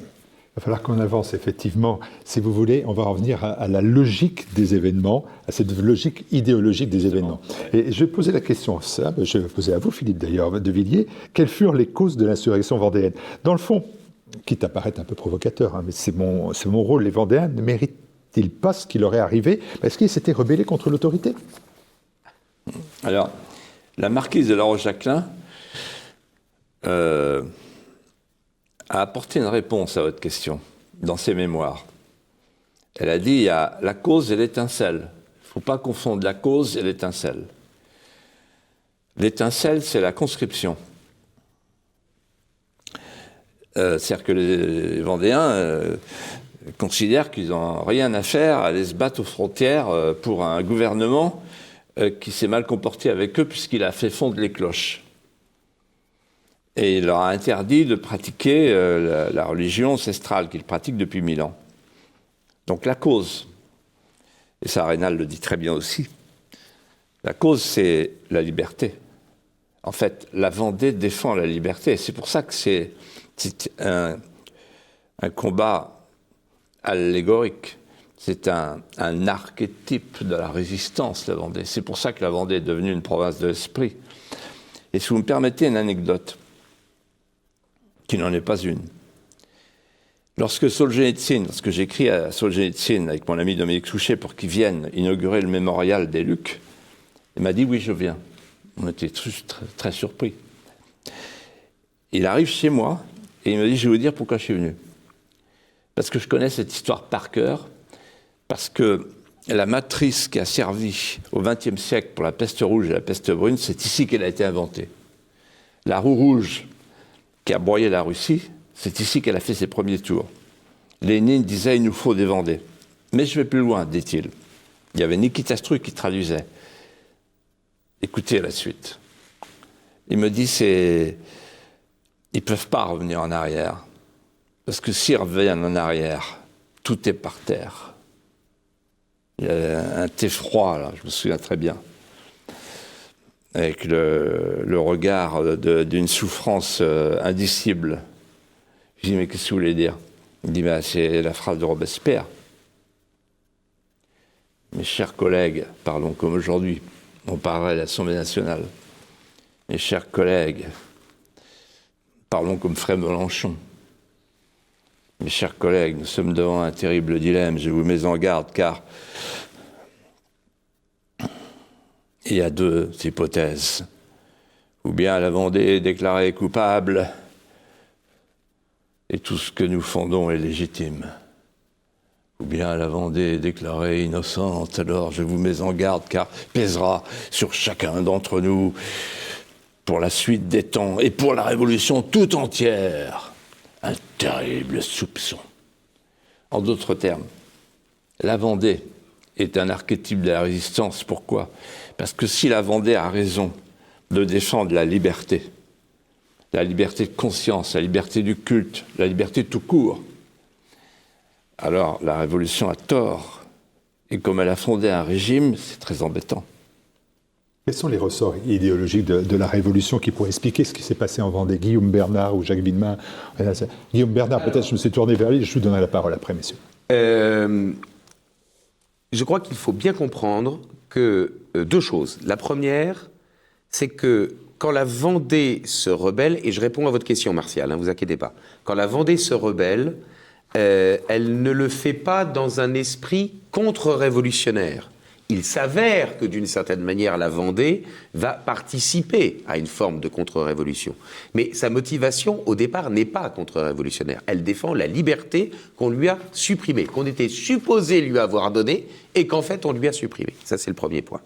Speaker 1: Il va falloir qu'on avance, effectivement. Si vous voulez, on va revenir à la logique des événements, à cette logique idéologique des événements. Et je vais poser la question, ça, je vais poser à vous, Philippe, d'ailleurs, de Villiers, quelles furent les causes de l'insurrection vendéenne? Dans le fond, quitte à paraître un peu provocateur, mais c'est mon rôle, les Vendéens ne méritent-ils pas ce qui leur est arrivé parce qu'ils s'étaient rebellés contre l'autorité?
Speaker 2: Alors, la marquise de La Rochejacquelin a apporté une réponse à votre question dans ses mémoires. Elle a dit, il y a la cause et l'étincelle. Il ne faut pas confondre la cause et l'étincelle. L'étincelle, c'est la conscription. C'est-à-dire que les Vendéens considèrent qu'ils n'ont rien à faire à aller se battre aux frontières pour un gouvernement qui s'est mal comporté avec eux puisqu'il a fait fondre les cloches. Et il leur a interdit de pratiquer la religion ancestrale qu'ils pratiquent depuis 1000 ans. Donc la cause, et ça Raynal le dit très bien aussi, la cause c'est la liberté. En fait, la Vendée défend la liberté. Et c'est pour ça que c'est un combat allégorique. C'est un archétype de la résistance, la Vendée. C'est pour ça que la Vendée est devenue une province de l'esprit. Et si vous me permettez une anecdote, qui n'en est pas une. Lorsque j'écris à Solzhenitsyn avec mon ami Dominique Souchet pour qu'il vienne inaugurer le mémorial des Lucs, il m'a dit oui, je viens. On était très, très surpris. Il arrive chez moi et il me dit je vais vous dire pourquoi je suis venu. Parce que je connais cette histoire par cœur, parce que la matrice qui a servi au XXe siècle pour la peste rouge et la peste brune, c'est ici qu'elle a été inventée. La roue rouge qui a broyé la Russie, c'est ici qu'elle a fait ses premiers tours. Lénine disait « il nous faut des Vendées ». Mais je vais plus loin, dit-il. Il y avait Nikita Stru qui traduisait. Écoutez la suite. Il me dit ils ne peuvent pas revenir en arrière. Parce que s'ils reviennent en arrière, tout est par terre. Il y a un thé froid, là, je me souviens très bien. Avec le regard d'une souffrance indicible. Je dis, mais qu'est-ce que vous voulez dire? Il dit, c'est la phrase de Robespierre. Mes chers collègues, parlons comme aujourd'hui, on parlerait de l'Assemblée nationale. Mes chers collègues, Parlons comme ferait Mélenchon. Mes chers collègues, nous sommes devant un terrible dilemme, je vous mets en garde, car il y a deux hypothèses. Ou bien la Vendée est déclarée coupable, et tout ce que nous fondons est légitime. Ou bien la Vendée est déclarée innocente, alors je vous mets en garde, car pèsera sur chacun d'entre nous, pour la suite des temps et pour la Révolution tout entière, un terrible soupçon. En d'autres termes, la Vendée est un archétype de la résistance. Pourquoi ? Parce que si la Vendée a raison de défendre la liberté de conscience, la liberté du culte, la liberté tout court, alors la Révolution a tort. Et comme elle a fondé un régime, c'est très embêtant.
Speaker 1: Quels sont les ressorts idéologiques de la Révolution qui pourraient expliquer ce qui s'est passé en Vendée? Guillaume Bernard ou Jacques Villemin? Guillaume Bernard, peut-être je me suis tourné vers lui, je vous donnerai la parole après, messieurs.
Speaker 5: Je crois qu'il faut bien comprendre que deux choses. La première, c'est que quand la Vendée se rebelle, et je réponds à votre question, Martial, ne vous inquiétez pas, quand la Vendée se rebelle, elle ne le fait pas dans un esprit contre-révolutionnaire. Il s'avère que d'une certaine manière, la Vendée va participer à une forme de contre-révolution. Mais sa motivation, au départ, n'est pas contre-révolutionnaire. Elle défend la liberté qu'on lui a supprimée, qu'on était supposé lui avoir donnée et qu'en fait, on lui a supprimée. Ça, c'est le premier point.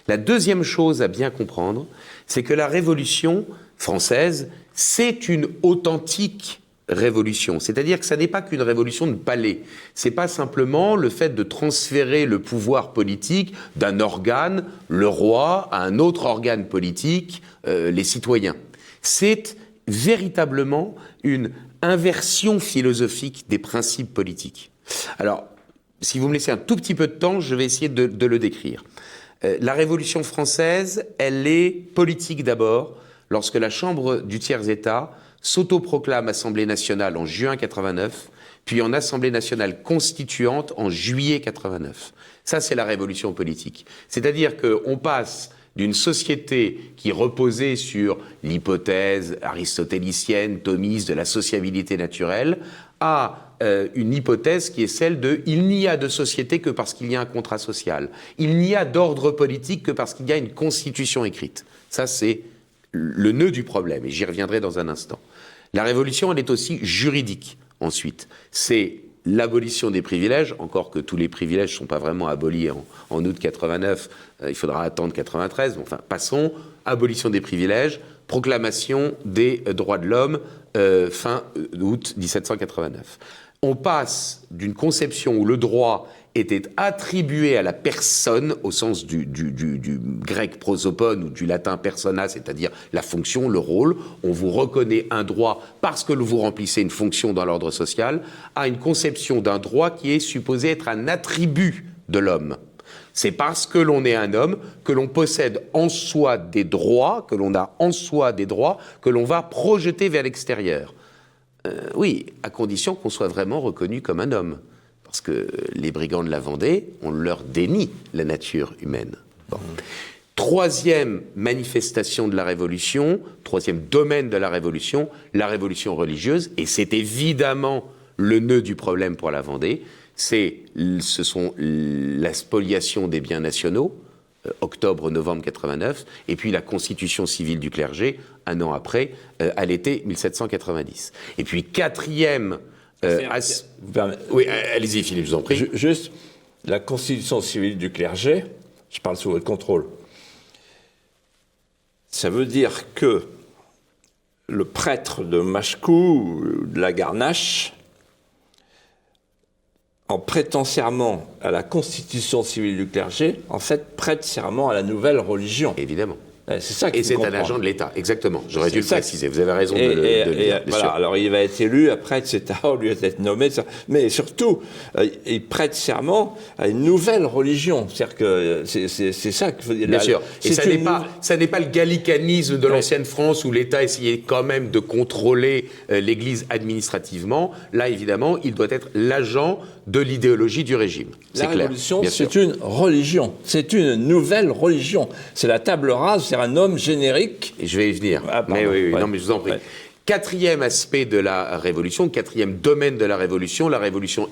Speaker 5: La deuxième chose à bien comprendre, c'est que la Révolution française, c'est une authentique révolution. C'est-à-dire que ça n'est pas qu'une révolution de palais. C'est pas simplement le fait de transférer le pouvoir politique d'un organe, le roi, à un autre organe politique, les citoyens. C'est véritablement une inversion philosophique des principes politiques. Alors, si vous me laissez un tout petit peu de temps, je vais essayer de le décrire. La Révolution française, elle est politique d'abord, lorsque la Chambre du tiers-État s'autoproclame Assemblée nationale en juin 89, puis en Assemblée nationale constituante en juillet 89. Ça, c'est la révolution politique. C'est-à-dire qu'on passe d'une société qui reposait sur l'hypothèse aristotélicienne, thomiste de la sociabilité naturelle, à une hypothèse qui est celle de « il n'y a de société que parce qu'il y a un contrat social ». Il n'y a d'ordre politique que parce qu'il y a une constitution écrite. Ça, c'est le nœud du problème, et j'y reviendrai dans un instant. La révolution, elle est aussi juridique, ensuite. C'est l'abolition des privilèges, encore que tous les privilèges ne sont pas vraiment abolis en août 89, il faudra attendre 93, enfin, passons, abolition des privilèges, proclamation des droits de l'homme, fin août 1789. On passe d'une conception où le droit était attribué à la personne, au sens du grec prosopone ou du latin persona, c'est-à-dire la fonction, le rôle. On vous reconnaît un droit parce que vous remplissez une fonction dans l'ordre social, à une conception d'un droit qui est supposé être un attribut de l'homme. C'est parce que l'on est un homme, que l'on possède en soi des droits, que l'on a en soi des droits, que l'on va projeter vers l'extérieur. Oui, à condition qu'on soit vraiment reconnu comme un homme. Parce que les brigands de la Vendée, on leur dénie la nature humaine. Bon. Troisième manifestation de la Révolution, troisième domaine de la Révolution religieuse, et c'est évidemment le nœud du problème pour la Vendée, ce sont la spoliation des biens nationaux, octobre-novembre 89, et puis la constitution civile du clergé, un an après, à l'été 1790. Et puis quatrième... oui, allez-y Philippe, je vous en prie.
Speaker 2: Juste, la constitution civile du clergé, je parle sous votre contrôle, ça veut dire que le prêtre de Machecou, de la Garnache, en prêtant serment à la constitution civile du clergé, en fait, prête serment à la nouvelle religion.
Speaker 5: Évidemment.
Speaker 2: C'est ça
Speaker 5: et c'est un agent de l'État, exactement. J'aurais dû le préciser, vous avez raison de le dire.
Speaker 2: Voilà, alors il va être élu, après, etc., on lui va être nommé, etc. Mais surtout, il prête serment à une nouvelle religion. C'est-à-dire que c'est ça qu'il faut dire.
Speaker 5: Bien sûr. Et ça n'est pas le gallicanisme de l'ancienne France où l'État essayait quand même de contrôler l'Église administrativement. Là, évidemment, il doit être l'agent de l'idéologie du régime.
Speaker 2: La Révolution, c'est une religion. C'est une nouvelle religion. C'est la table rase, c'est un homme générique.
Speaker 5: Et je vais y venir.
Speaker 2: Ah,
Speaker 5: mais oui, non, mais je vous en prie. Ouais. Quatrième aspect de la révolution, quatrième domaine de la révolution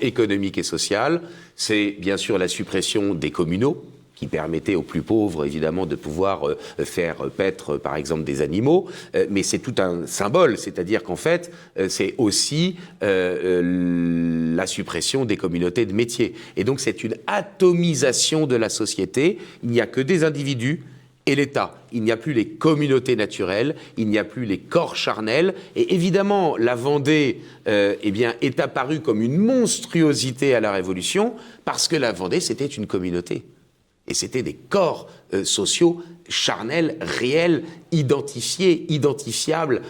Speaker 5: économique et sociale, c'est bien sûr la suppression des communaux, qui permettait aux plus pauvres, évidemment, de pouvoir faire paître, par exemple, des animaux. Mais c'est tout un symbole, c'est-à-dire qu'en fait, c'est aussi la suppression des communautés de métiers. Et donc, c'est une atomisation de la société. Il n'y a que des individus et l'État. Il n'y a plus les communautés naturelles, il n'y a plus les corps charnels. Et évidemment, la Vendée est apparue comme une monstruosité à la Révolution, parce que la Vendée, c'était une communauté. Et c'était des corps sociaux charnels, réels, identifiés, identifiables,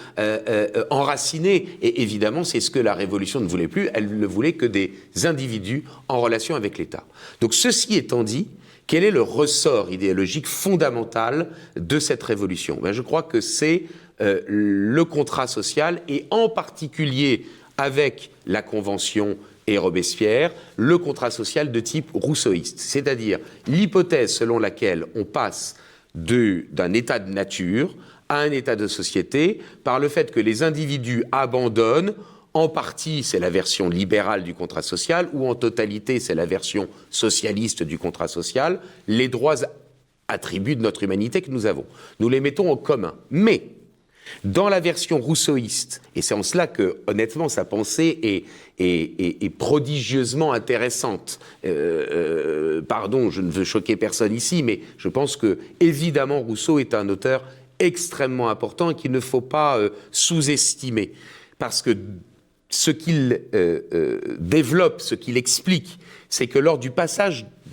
Speaker 5: enracinés. Et évidemment, c'est ce que la Révolution ne voulait plus. Elle ne voulait que des individus en relation avec l'État. Donc, ceci étant dit, quel est le ressort idéologique fondamental de cette révolution ? Je crois que c'est le contrat social, et en particulier avec la Convention et Robespierre, le contrat social de type rousseauiste, c'est-à-dire l'hypothèse selon laquelle on passe d'un état de nature à un état de société par le fait que les individus abandonnent, en partie c'est la version libérale du contrat social, ou en totalité c'est la version socialiste du contrat social, les droits attributs de notre humanité que nous avons. Nous les mettons en commun. Mais dans la version rousseauiste, et c'est en cela que, honnêtement, sa pensée est prodigieusement intéressante. Pardon, je ne veux choquer personne ici, mais je pense que, évidemment, Rousseau est un auteur extrêmement important et qu'il ne faut pas sous-estimer. Parce que ce qu'il développe, ce qu'il explique, c'est que lors du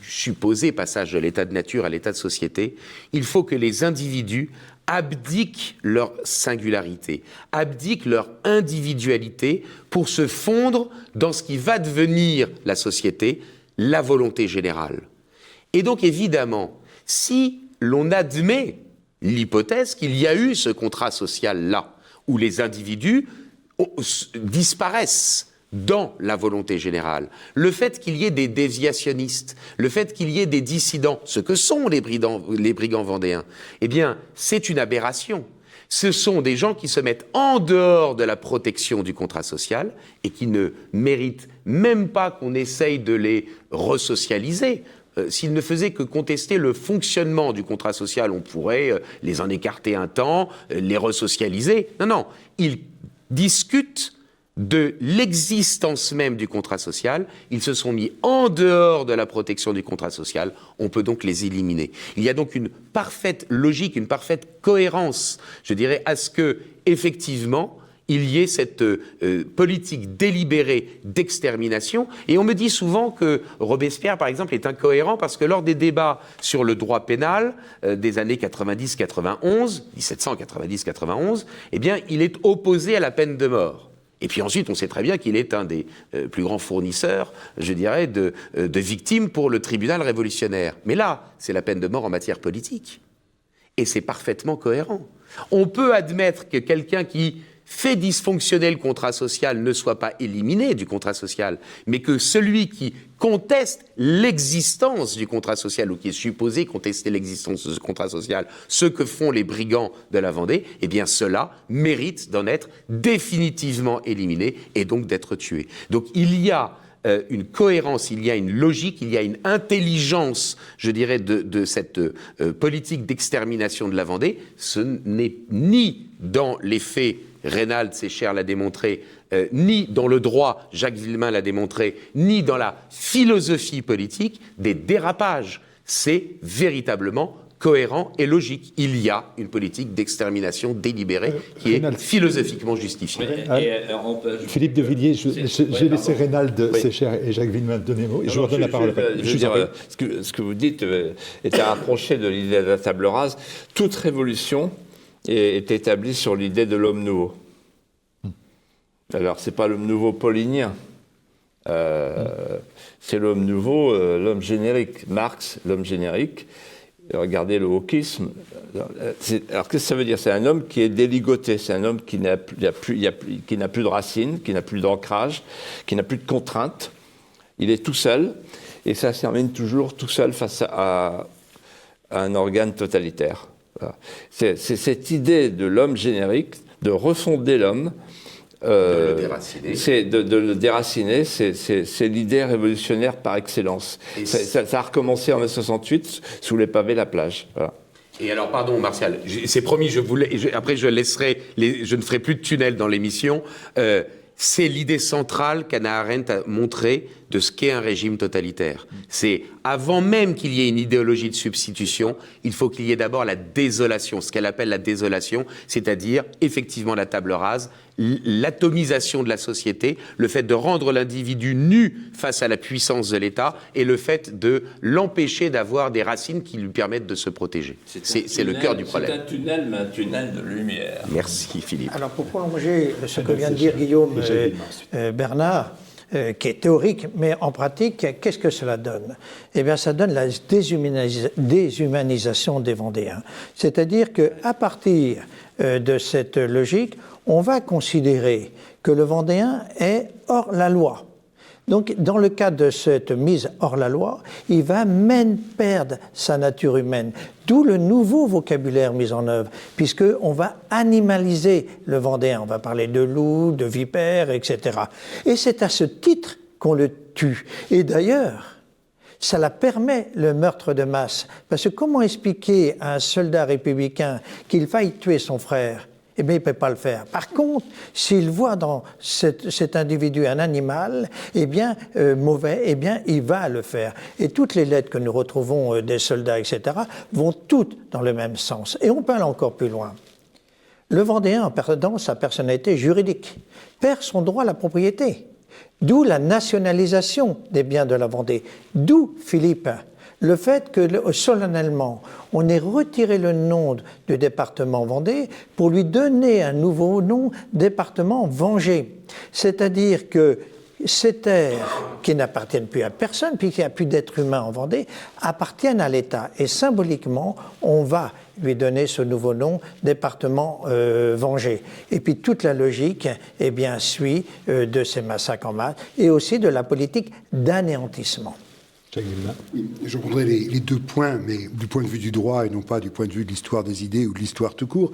Speaker 5: supposé passage de l'état de nature à l'état de société, il faut que les individus abdiquent leur singularité, abdiquent leur individualité pour se fondre dans ce qui va devenir la société, la volonté générale. Et donc évidemment, si l'on admet l'hypothèse qu'il y a eu ce contrat social-là, où les individus disparaissent dans la volonté générale, le fait qu'il y ait des déviationnistes, le fait qu'il y ait des dissidents, ce que sont les brigands vendéens, eh bien, c'est une aberration. Ce sont des gens qui se mettent en dehors de la protection du contrat social et qui ne méritent même pas qu'on essaye de les resocialiser. S'ils ne faisaient que contester le fonctionnement du contrat social, on pourrait les en écarter un temps, les resocialiser. Non, ils discutent de l'existence même du contrat social. Ils se sont mis en dehors de la protection du contrat social, on peut donc les éliminer. Il y a donc une parfaite logique, une parfaite cohérence, je dirais, à ce que, effectivement, il y ait cette politique délibérée d'extermination. Et on me dit souvent que Robespierre, par exemple, est incohérent parce que lors des débats sur le droit pénal des années 90-91, 1790-91, eh bien, il est opposé à la peine de mort. Et puis ensuite, on sait très bien qu'il est un des plus grands fournisseurs, je dirais, de victimes pour le tribunal révolutionnaire. Mais là, c'est la peine de mort en matière politique. Et c'est parfaitement cohérent. On peut admettre que quelqu'un qui fait dysfonctionner le contrat social ne soit pas éliminé du contrat social, mais que celui qui conteste l'existence du contrat social, ou qui est supposé contester l'existence de ce contrat social, ce que font les brigands de la Vendée, eh bien cela mérite d'en être définitivement éliminé et donc d'être tué. Donc il y a une cohérence, il y a une logique, il y a une intelligence, je dirais, de cette politique d'extermination de la Vendée. Ce n'est ni dans les faits, Reynald Sécher l'a démontré, ni dans le droit, Jacques Villemin l'a démontré, ni dans la philosophie politique, des dérapages. C'est véritablement cohérent et logique. Il y a une politique d'extermination délibérée qui est philosophiquement justifiée.
Speaker 1: Philippe de Villiers, j'ai laissé Reynald Sécher et Jacques Villemin donner mot, et je vous redonne la parole.
Speaker 2: Ce que vous dites est à rapprocher de l'idée de la table rase. Toute révolution est établie sur l'idée de l'homme nouveau. Alors, c'est pas l'homme nouveau paulinien, c'est l'homme nouveau, l'homme générique. Marx, l'homme générique. Regardez le wokisme. Alors, qu'est-ce que ça veut dire ? C'est un homme qui est déligoté, c'est un homme qui n'a plus de racines, qui n'a plus d'ancrage, qui n'a plus de contraintes. Il est tout seul, et ça se termine toujours tout seul face à un organe totalitaire. Voilà. C'est cette idée de l'homme générique, de refonder l'homme.
Speaker 5: De le déraciner.
Speaker 2: C'est de le déraciner, c'est l'idée révolutionnaire par excellence. Ça a recommencé en 1968 sous les pavés la plage. Voilà.
Speaker 5: Et alors, pardon, Martial, c'est promis, après je laisserai, je ne ferai plus de tunnel dans l'émission. C'est l'idée centrale qu'Hannah Arendt a montrée de ce qu'est un régime totalitaire. C'est, avant même qu'il y ait une idéologie de substitution, il faut qu'il y ait d'abord la désolation, ce qu'elle appelle la désolation, c'est-à-dire, effectivement, la table rase, l'atomisation de la société, le fait de rendre l'individu nu face à la puissance de l'État et le fait de l'empêcher d'avoir des racines qui lui permettent de se protéger. C'est le cœur du problème.
Speaker 2: C'est un tunnel, mais un tunnel de lumière.
Speaker 5: Merci, Philippe.
Speaker 3: Alors, pour prolonger ce que vient de dire Guillaume Bernard, qui est théorique, mais en pratique, qu'est-ce que cela donne? Eh bien, ça donne la déshumanisation des Vendéens. C'est-à-dire qu'à partir de cette logique, on va considérer que le Vendéen est hors la loi. Donc, dans le cas de cette mise hors la loi, il va même perdre sa nature humaine. D'où le nouveau vocabulaire mis en œuvre, puisqu'on va animaliser le Vendéen. On va parler de loup, de vipère, etc. Et c'est à ce titre qu'on le tue. Et d'ailleurs, ça la permet, le meurtre de masse. Parce que comment expliquer à un soldat républicain qu'il faille tuer son frère ? Eh bien, il ne peut pas le faire. Par contre, s'il voit dans cet individu un animal, eh bien, mauvais, eh bien, il va le faire. Et toutes les lettres que nous retrouvons des soldats, etc., vont toutes dans le même sens. Et on peut aller encore plus loin. Le Vendéen, en perdant sa personnalité juridique, perd son droit à la propriété. D'où la nationalisation des biens de la Vendée. D'où, Philippe, le fait que solennellement, on ait retiré le nom du département Vendée pour lui donner un nouveau nom, département Vengée. C'est-à-dire que ces terres qui n'appartiennent plus à personne, puisqu'il n'y a plus d'êtres humains en Vendée, appartiennent à l'État. Et symboliquement, on va lui donner ce nouveau nom, département Vengée. Et puis toute la logique eh bien, suit de ces massacres en masse et aussi de la politique d'anéantissement.
Speaker 4: Oui, je reprendrai les deux points, mais du point de vue du droit et non pas du point de vue de l'histoire des idées ou de l'histoire tout court.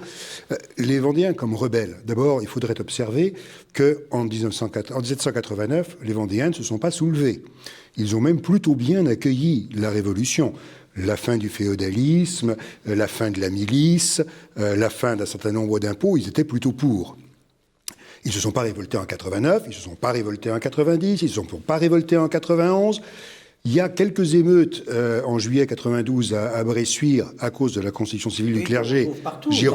Speaker 4: Les Vendéens comme rebelles, d'abord, il faudrait observer qu'en 1789, les Vendéens ne se sont pas soulevés. Ils ont même plutôt bien accueilli la Révolution. La fin du féodalisme, la fin de la milice, la fin d'un certain nombre d'impôts, ils étaient plutôt pour. Ils ne se sont pas révoltés en 89, ils ne se sont pas révoltés en 90, ils ne se sont pas révoltés en 91. Il y a quelques émeutes en juillet 92 à Bressuire à cause de la constitution civile du clergé. J'y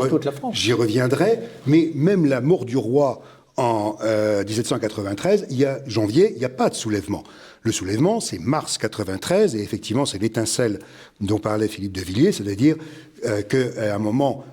Speaker 4: reviendrai, mais même la mort du roi en 1793, janvier, il n'y a pas de soulèvement. Le soulèvement, c'est mars 93, et effectivement, c'est l'étincelle dont parlait Philippe de Villiers, c'est-à-dire qu'à un moment,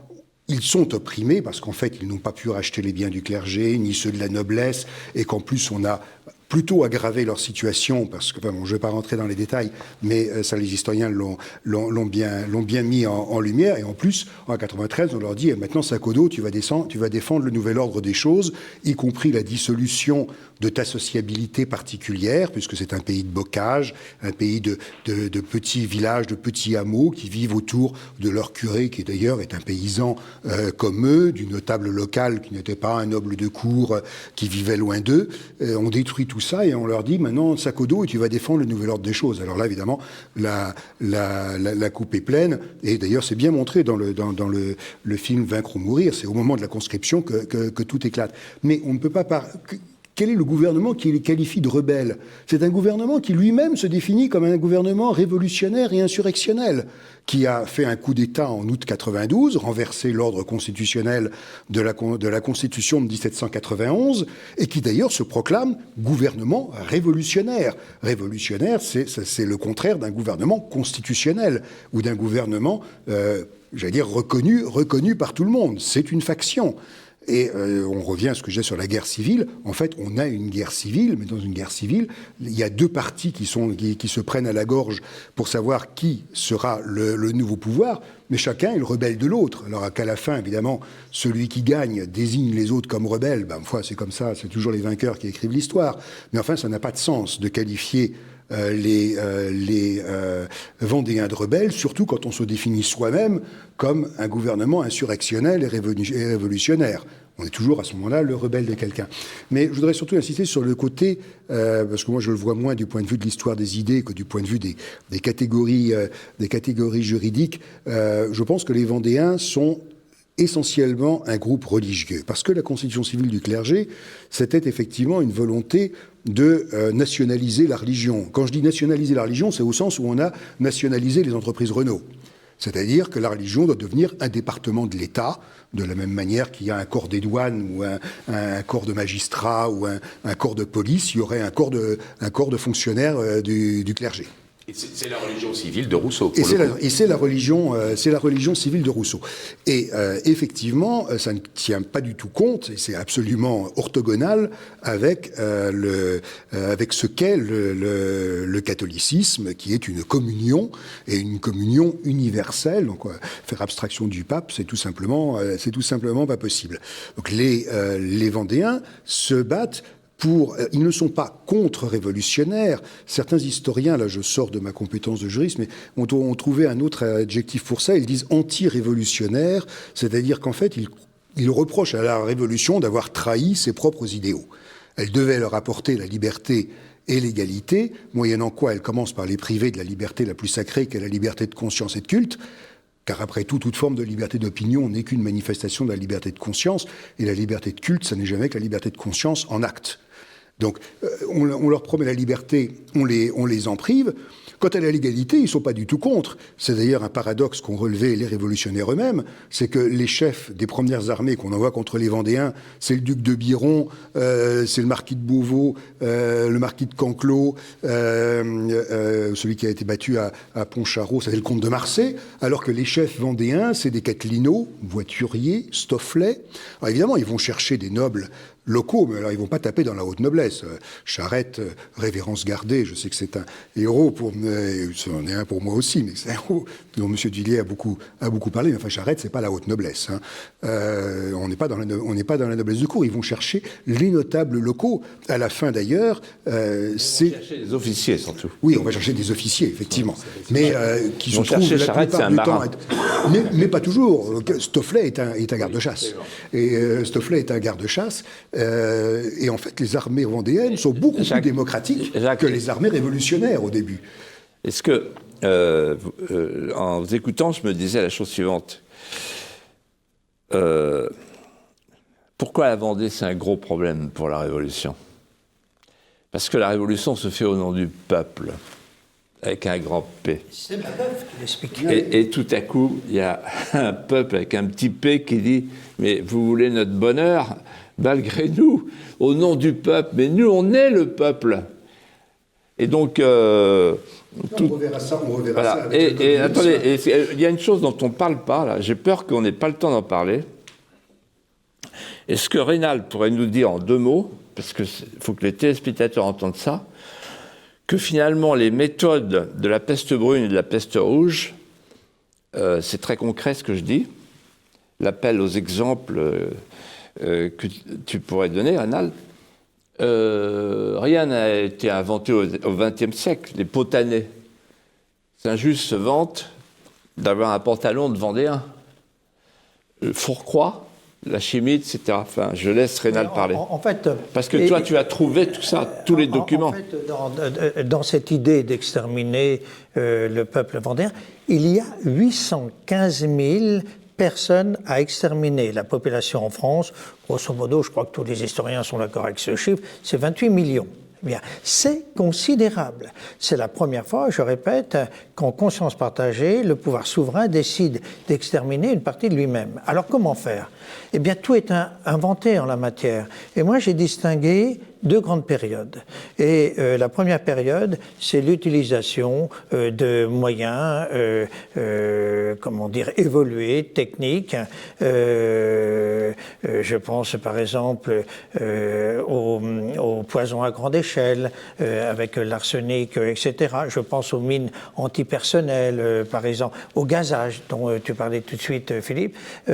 Speaker 4: ils sont opprimés parce qu'en fait, ils n'ont pas pu racheter les biens du clergé, ni ceux de la noblesse, et qu'en plus, on a plutôt aggravé leur situation, parce que, enfin, bon, je ne vais pas rentrer dans les détails, mais ça, les historiens l'ont bien mis en lumière. Et en plus, en 93, on leur dit, maintenant, Sakodo, tu vas défendre le nouvel ordre des choses, y compris la dissolution de ta sociabilité particulière, puisque c'est un pays de bocage, un pays de petits villages, de petits hameaux qui vivent autour de leur curé, qui d'ailleurs est un paysan comme eux, du notable local qui n'était pas un noble de cour qui vivait loin d'eux. On détruit tout ça et on leur dit maintenant Sakodo et tu vas défendre le nouvel ordre des choses. Alors là évidemment la coupe est pleine et d'ailleurs c'est bien montré dans le film Vaincre ou mourir. C'est au moment de la conscription que tout éclate. Mais on ne peut pas quel est le gouvernement qui les qualifie de rebelles? C'est un gouvernement qui lui-même se définit comme un gouvernement révolutionnaire et insurrectionnel, qui a fait un coup d'État en août 92, renversé l'ordre constitutionnel de la Constitution de 1791, et qui d'ailleurs se proclame gouvernement révolutionnaire. Révolutionnaire, c'est le contraire d'un gouvernement constitutionnel, ou d'un gouvernement, reconnu par tout le monde. C'est une faction. Et on revient à ce que j'ai sur la guerre civile. En fait, on a une guerre civile, mais dans une guerre civile, il y a deux partis qui se prennent à la gorge pour savoir qui sera le nouveau pouvoir, mais chacun est le rebelle de l'autre. Alors qu'à la fin, évidemment, celui qui gagne désigne les autres comme rebelles. C'est comme ça, c'est toujours les vainqueurs qui écrivent l'histoire. Mais enfin, ça n'a pas de sens de qualifier les Vendéens de rebelles, surtout quand on se définit soi-même comme un gouvernement insurrectionnel et révolutionnaire. On est toujours à ce moment-là le rebelle de quelqu'un. Mais je voudrais surtout insister sur le côté, parce que moi je le vois moins du point de vue de l'histoire des idées que du point de vue des catégories juridiques. Je pense que les Vendéens sont essentiellement un groupe religieux, parce que la constitution civile du clergé, c'était effectivement une volonté de nationaliser la religion. Quand je dis nationaliser la religion, c'est au sens où on a nationalisé les entreprises Renault. C'est-à-dire que la religion doit devenir un département de l'État, de la même manière qu'il y a un corps des douanes ou un corps de magistrats ou un corps de police, il y aurait un corps de fonctionnaires du clergé.
Speaker 5: Et c'est la religion civile de Rousseau.
Speaker 4: Et c'est la religion civile de Rousseau. Et effectivement, ça ne tient pas du tout compte, et c'est absolument orthogonal avec ce qu'est le catholicisme, qui est une communion, et une communion universelle. Donc, faire abstraction du pape, c'est tout simplement pas possible. Donc, les Vendéens se battent. Ils ne sont pas contre-révolutionnaires. Certains historiens, là je sors de ma compétence de juriste, mais ont trouvé un autre adjectif pour ça. Ils disent anti-révolutionnaires, c'est-à-dire qu'en fait, ils reprochent à la Révolution d'avoir trahi ses propres idéaux. Elle devait leur apporter la liberté et l'égalité, moyennant quoi elle commence par les priver de la liberté la plus sacrée qu'est la liberté de conscience et de culte. Car après tout, toute forme de liberté d'opinion n'est qu'une manifestation de la liberté de conscience, et la liberté de culte, ça n'est jamais que la liberté de conscience en acte. Donc, on leur promet la liberté, on les en prive. Quant à la légalité, ils ne sont pas du tout contre. C'est d'ailleurs un paradoxe qu'ont relevé les révolutionnaires eux-mêmes, c'est que les chefs des premières armées qu'on envoie contre les Vendéens, c'est le duc de Biron, c'est le marquis de Beauvau, le marquis de Canclos, celui qui a été battu à Pontcharrault, c'est le comte de Marsay, alors que les chefs vendéens, c'est des Cathelineaux, Voituriers, Stofflet. Alors évidemment, ils vont chercher des nobles locaux, mais alors ils vont pas taper dans la haute noblesse. Charette, révérence gardée, je sais que c'est un héros c'en est un pour moi aussi, mais c'est un héros dont M. de Villiers a beaucoup parlé. Mais enfin, Charette, c'est pas la haute noblesse. Hein. On n'est pas dans la noblesse de cour. Ils vont chercher les notables locaux. À la fin, d'ailleurs,
Speaker 2: c'est chercher des officiers surtout.
Speaker 4: Oui, on va chercher des officiers, effectivement, mais qui se trouvent la
Speaker 2: Charette,
Speaker 4: plupart du temps. Mais pas toujours. Stofflet est un garde-chasse. Et Stofflet est un garde-chasse. Et en fait, les armées vendéennes sont beaucoup plus démocratiques que les armées révolutionnaires au début.
Speaker 2: Est-ce que, en vous écoutant, je me disais la chose suivante. Pourquoi la Vendée, c'est un gros problème pour la Révolution? Parce que la Révolution se fait au nom du peuple, avec un grand P.
Speaker 3: C'est Mabeuf qui l'explique.
Speaker 2: Et tout à coup, il y a un peuple avec un petit P qui dit « Mais vous voulez notre bonheur ? Malgré nous, au nom du peuple. Mais nous, on est le peuple. » Et donc...
Speaker 4: on reverra ça
Speaker 2: voilà.
Speaker 4: Avec
Speaker 2: et attendez, il y a une chose dont on ne parle pas, là. J'ai peur qu'on n'ait pas le temps d'en parler. Est-ce que Raynal pourrait nous dire en 2 mots, parce qu'il faut que les téléspectateurs entendent ça, que finalement les méthodes de la peste brune et de la peste rouge, c'est très concret ce que je dis, l'appel aux exemples que tu pourrais donner, Raynal, rien n'a été inventé au XXe siècle. Les potanés, Saint-Just se vante d'avoir un pantalon de Vendéen. Fourcroy, la chimie, etc. Enfin, je laisse Raynal parler.
Speaker 3: En fait,
Speaker 2: parce que toi, tu as trouvé tout ça, tous les documents.
Speaker 3: En fait, dans cette idée d'exterminer le peuple vendéen, il y a 815 000 personnes à exterminer. La population en France, grosso modo, je crois que tous les historiens sont d'accord avec ce chiffre, c'est 28 millions. Bien, c'est considérable. C'est la première fois, je répète, qu'en conscience partagée, le pouvoir souverain décide d'exterminer une partie de lui-même. Alors comment faire? Eh bien, tout est inventé en la matière. Et moi, j'ai distingué 2 grandes périodes. Et la première période, c'est l'utilisation de moyens, comment dire, évolués, techniques. Je pense par exemple au poison à grande échelle, avec l'arsenic, etc. Je pense aux mines antipersonnelles, par exemple, au gazage, dont tu parlais tout de suite, Philippe, qui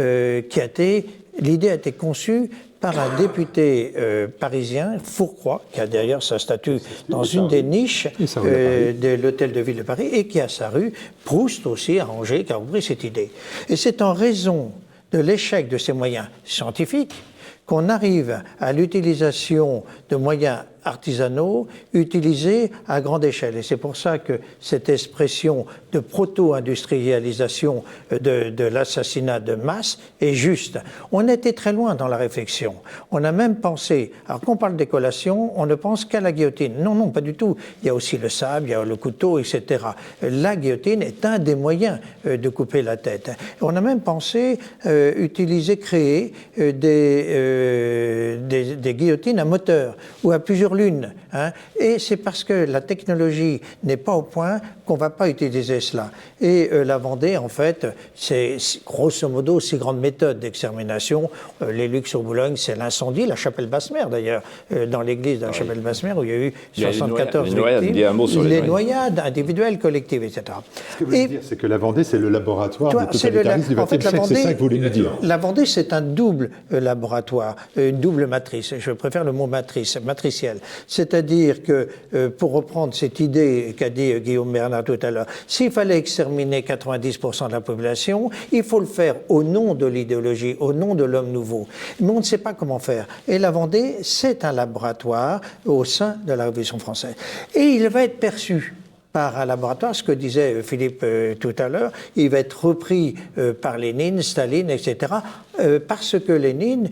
Speaker 3: a été L'idée a été conçue par un député parisien, Fourcroy, qui a d'ailleurs sa statue dans une des niches de l'hôtel de ville de Paris, et qui a sa rue. Proust aussi, à Angers, qui a repris cette idée. Et c'est en raison de l'échec de ces moyens scientifiques qu'on arrive à l'utilisation de moyens artisanaux utilisés à grande échelle. Et c'est pour ça que cette expression de proto-industrialisation de l'assassinat de masse est juste. On était très loin dans la réflexion. On a même pensé, alors qu'on parle des collations, on ne pense qu'à la guillotine. Non, non, pas du tout. Il y a aussi le sabre, il y a le couteau, etc. La guillotine est un des moyens de couper la tête. On a même pensé créer des guillotines à moteur ou à plusieurs lunes. Hein. Et c'est parce que la technologie n'est pas au point qu'on ne va pas utiliser cela. Et la Vendée, en fait, c'est grosso modo 6 grandes méthodes d'extermination. Les Luxe-sur-Boulogne, c'est l'incendie, la chapelle Basse-Mère d'ailleurs, dans l'église de la chapelle Basse-Mère, où il y a eu 74 victimes. Les noyades individuelles, collectives, etc.
Speaker 1: Ce que vous voulez dire, c'est que la Vendée, c'est le laboratoire du totalitarisme du XXe siècle, c'est ça que vous voulez nous dire.
Speaker 3: La Vendée, c'est un double laboratoire, une double matrice. Je préfère le mot matriciel. C'est-à-dire que, pour reprendre cette idée qu'a dit Guillaume Bernard tout à l'heure, s'il fallait exterminer 90% de la population, il faut le faire au nom de l'idéologie, au nom de l'homme nouveau. Mais on ne sait pas comment faire. Et la Vendée, c'est un laboratoire au sein de la Révolution française. Et il va être perçu par un laboratoire, ce que disait Philippe tout à l'heure, il va être repris par Lénine, Staline, etc., parce que Lénine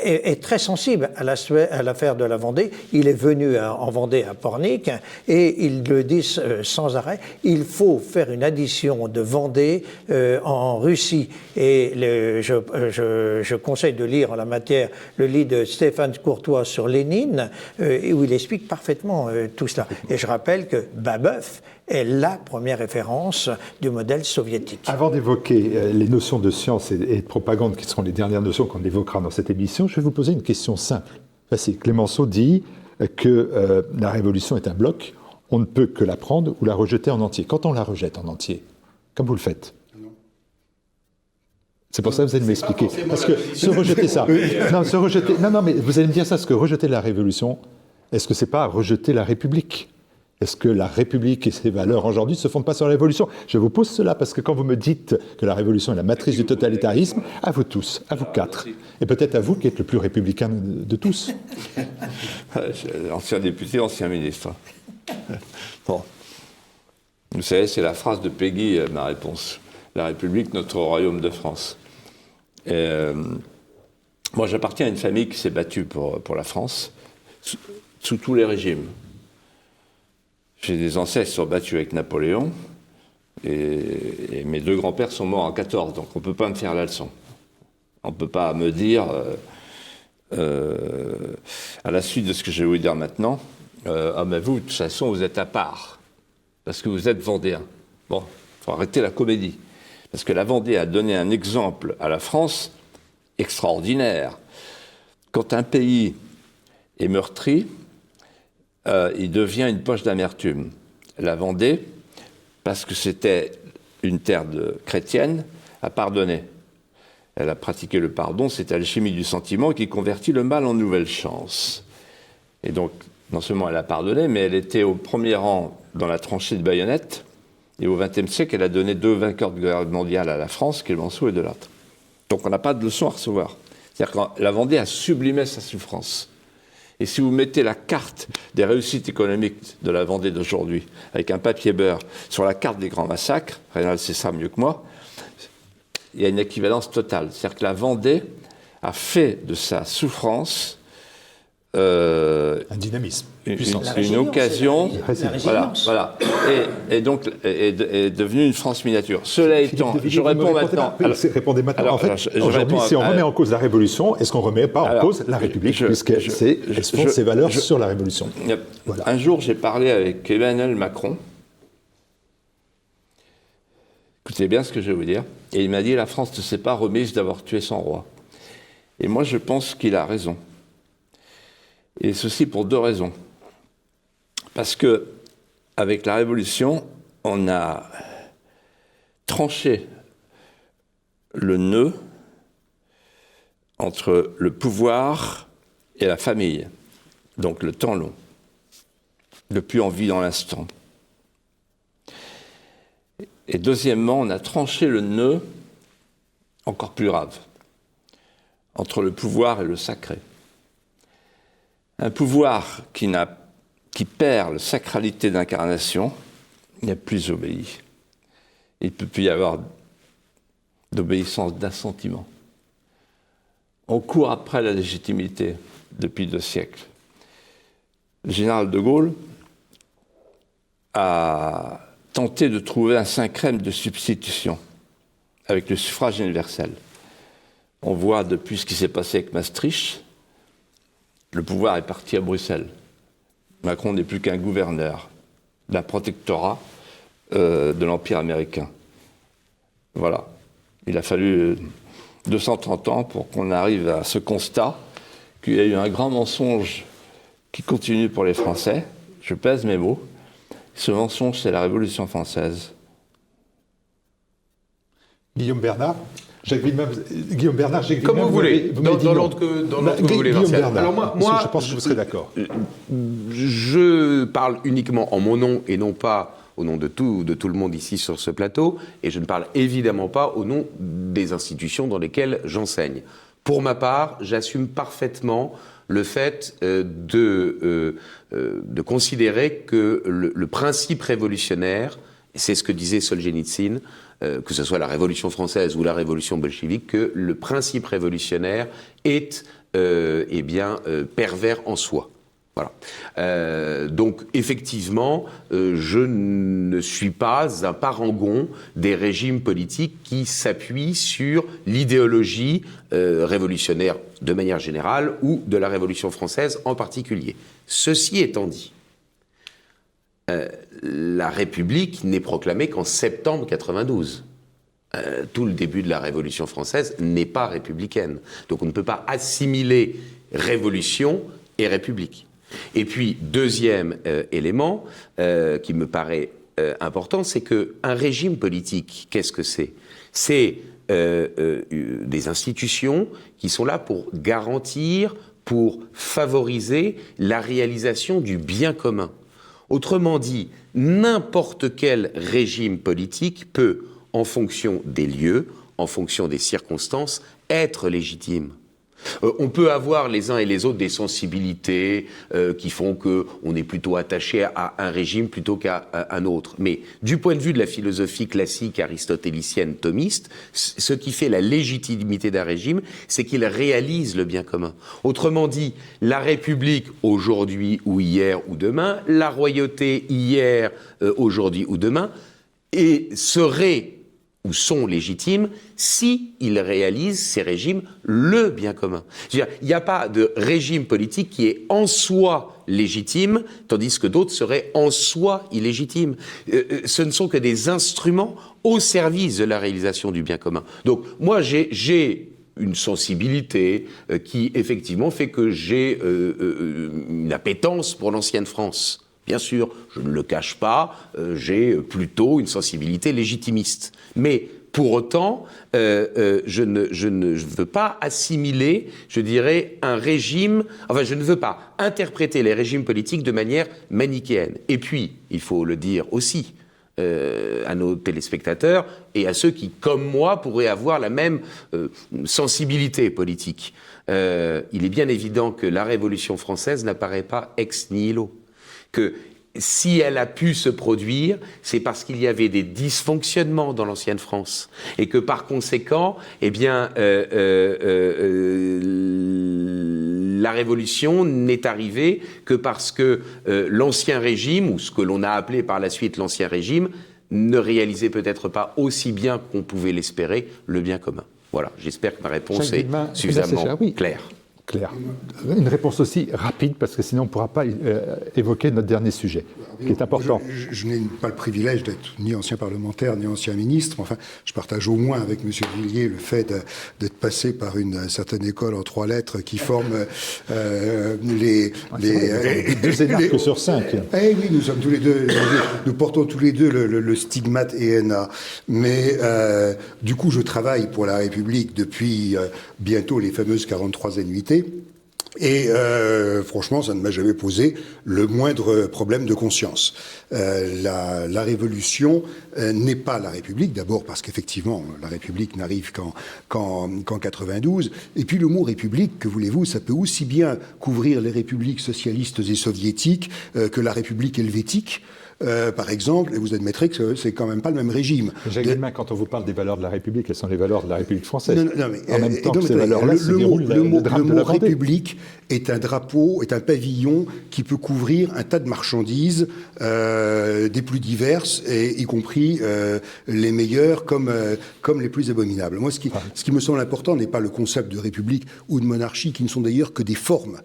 Speaker 3: est très sensible à l'affaire de la Vendée. Il est venu en Vendée à Pornic et il le dit sans arrêt, il faut faire une addition de Vendée en Russie. Et je conseille de lire en la matière le livre de Stéphane Courtois sur Lénine, où il explique parfaitement tout cela. Et je rappelle que Babeuf est la première référence du modèle soviétique.
Speaker 1: Avant d'évoquer les notions de science et de propagande, qui seront les dernières notions qu'on évoquera dans cette émission, je vais vous poser une question simple. Facile. Clémenceau dit que la révolution est un bloc, on ne peut que la prendre ou la rejeter en entier. Quand on la rejette en entier, comme vous le faites. C'est pour ça que vous allez m'expliquer. Parce que se rejeter ça... Non, mais vous allez me dire ça, parce que rejeter la révolution, est-ce que c'est pas rejeter la République ? Est-ce que la République et ses valeurs aujourd'hui ne se fondent pas sur la révolution? Je vous pose cela parce que quand vous me dites que la révolution est la matrice du totalitarisme, à vous tous, à vous quatre, et peut-être à vous qui êtes le plus républicain de tous.
Speaker 2: Ancien député, ancien ministre. Bon. Vous savez, c'est la phrase de Péguy, ma réponse. La République, notre royaume de France. Moi, j'appartiens à une famille qui s'est battue pour la France, sous tous les régimes. J'ai des ancêtres qui sont battus avec Napoléon, et mes deux grands-pères sont morts en 14, donc on ne peut pas me faire la leçon. On ne peut pas me dire, à la suite de ce que je vais vous dire maintenant, ah ben vous, de toute façon, vous êtes à part, parce que vous êtes vendéen. Bon, il faut arrêter la comédie. Parce que la Vendée a donné un exemple à la France extraordinaire. Quand un pays est meurtri, il devient une poche d'amertume. La Vendée, parce que c'était une terre chrétienne, a pardonné. Elle a pratiqué le pardon, c'est l'alchimie du sentiment qui convertit le mal en nouvelle chance. Et donc, non seulement elle a pardonné, mais elle était au premier rang dans la tranchée de baïonnettes, et au XXe siècle, elle a donné 2 vainqueurs de guerre mondiale à la France, Clémenceau et Delattre. Donc on n'a pas de leçon à recevoir. C'est-à-dire que la Vendée a sublimé sa souffrance. Et si vous mettez la carte des réussites économiques de la Vendée d'aujourd'hui, avec un papier beurre, sur la carte des grands massacres, Rénal sait ça mieux que moi, il y a une équivalence totale. C'est-à-dire que la Vendée a fait de sa souffrance
Speaker 1: un dynamisme puissant.
Speaker 2: Une occasion, voilà. Et donc est devenue une France miniature. Cela étant, je réponds maintenant.
Speaker 1: Répondez maintenant. En fait, aujourd'hui, si on remet en cause la Révolution, est-ce qu'on ne remet pas en cause la République, puisqu'elle fonde ses valeurs sur la Révolution?
Speaker 2: Voilà. Un jour, j'ai parlé avec Emmanuel Macron. Écoutez bien ce que je vais vous dire. Et il m'a dit, la France ne s'est pas remise d'avoir tué son roi. Et moi, je pense qu'il a raison. Et ceci pour 2 raisons. Parce que, avec la Révolution, on a tranché le nœud entre le pouvoir et la famille, donc le temps long, le plus en vie dans l'instant. Et deuxièmement, on a tranché le nœud encore plus grave, entre le pouvoir et le sacré. Un pouvoir qui perd la sacralité d'incarnation n'est plus obéi. Il ne peut plus y avoir d'obéissance d'assentiment. On court après la légitimité depuis 2 siècles. Le général de Gaulle a tenté de trouver un saint crème de substitution avec le suffrage universel. On voit depuis ce qui s'est passé avec Maastricht, le pouvoir est parti à Bruxelles. Macron n'est plus qu'un gouverneur d'un protectorat de l'Empire américain. Voilà. Il a fallu 230 ans pour qu'on arrive à ce constat qu'il y a eu un grand mensonge qui continue pour les Français. Je pèse mes mots. Ce mensonge, c'est la Révolution française.
Speaker 1: Guillaume Bernard, Guillaume Bernard,
Speaker 5: comme vous voulez, dans l'ordre que vous voulez, Martial. Alors moi,
Speaker 1: je pense que vous serez d'accord.
Speaker 5: Je parle uniquement en mon nom et non pas au nom de tout le monde ici sur ce plateau, et je ne parle évidemment pas au nom des institutions dans lesquelles j'enseigne. Pour ma part, j'assume parfaitement le fait de considérer que le principe révolutionnaire, c'est ce que disait Solzhenitsyn, que ce soit la Révolution française ou la Révolution bolchevique, que le principe révolutionnaire est pervers en soi. Voilà. Donc effectivement, je ne suis pas un parangon des régimes politiques qui s'appuient sur l'idéologie révolutionnaire de manière générale ou de la Révolution française en particulier. Ceci étant dit, la République n'est proclamée qu'en septembre 92. Tout le début de la Révolution française n'est pas républicaine. Donc on ne peut pas assimiler révolution et république. Et puis, deuxième élément qui me paraît important, c'est qu'un régime politique, qu'est-ce que c'est ? C'est des institutions qui sont là pour garantir, pour favoriser la réalisation du bien commun. Autrement dit, n'importe quel régime politique peut, en fonction des lieux, en fonction des circonstances, être légitime. On peut avoir les uns et les autres des sensibilités qui font qu'on est plutôt attaché à un régime plutôt qu'à un autre. Mais du point de vue de la philosophie classique aristotélicienne thomiste, ce qui fait la légitimité d'un régime, c'est qu'il réalise le bien commun. Autrement dit, la République aujourd'hui ou hier ou demain, la royauté hier, aujourd'hui ou demain, serait ou sont légitimes si ils réalisent, ces régimes, le bien commun. C'est-à-dire, il n'y a pas de régime politique qui est en soi légitime, tandis que d'autres seraient en soi illégitimes. Ce ne sont que des instruments au service de la réalisation du bien commun. Donc, moi, j'ai une sensibilité qui, effectivement, fait que j'ai une appétence pour l'ancienne France. Bien sûr, je ne le cache pas, j'ai plutôt une sensibilité légitimiste. Mais pour autant, je ne veux pas assimiler, je dirais, un régime... Enfin, je ne veux pas interpréter les régimes politiques de manière manichéenne. Et puis, il faut le dire aussi à nos téléspectateurs et à ceux qui, comme moi, pourraient avoir la même sensibilité politique. Il est bien évident que la Révolution française n'apparaît pas ex nihilo. Que si elle a pu se produire, c'est parce qu'il y avait des dysfonctionnements dans l'ancienne France. Et que par conséquent, eh bien, la Révolution n'est arrivée que parce que l'ancien régime, ou ce que l'on a appelé par la suite l'ancien régime, ne réalisait peut-être pas aussi bien qu'on pouvait l'espérer le bien commun. Voilà, j'espère que ma réponse est suffisamment claire.
Speaker 1: Claire. Une réponse aussi rapide, parce que sinon on ne pourra pas évoquer notre dernier sujet, qui est important.
Speaker 4: Je n'ai pas le privilège d'être ni ancien parlementaire, ni ancien ministre. Enfin, je partage au moins avec M. Villiers le fait d'être passé par une certaine école en 3 lettres qui forme
Speaker 1: deux énarques sur 5.
Speaker 4: Eh oui, nous sommes tous les deux, nous portons tous les deux le stigmate ENA. Mais du coup, je travaille pour la République depuis bientôt les fameuses 43 annuités. Et franchement, ça ne m'a jamais posé le moindre problème de conscience. La Révolution n'est pas la République, d'abord parce qu'effectivement, la République n'arrive qu'en 92. Et puis le mot République, que voulez-vous, ça peut aussi bien couvrir les républiques socialistes et soviétiques que la République helvétique. Par exemple, et vous admettrez que c'est quand même pas le même régime.
Speaker 1: Jacques Guillemin, quand on vous parle des valeurs de la République, elles sont les valeurs de la République française.
Speaker 4: Non, mais,
Speaker 1: en même temps que ces valeurs-là,
Speaker 4: le mot
Speaker 1: Vendée.
Speaker 4: République est un drapeau, est un pavillon qui peut couvrir un tas de marchandises des plus diverses, et y compris les meilleures comme les plus abominables. Moi, ce qui me semble important n'est pas le concept de république ou de monarchie, qui ne sont d'ailleurs que des formes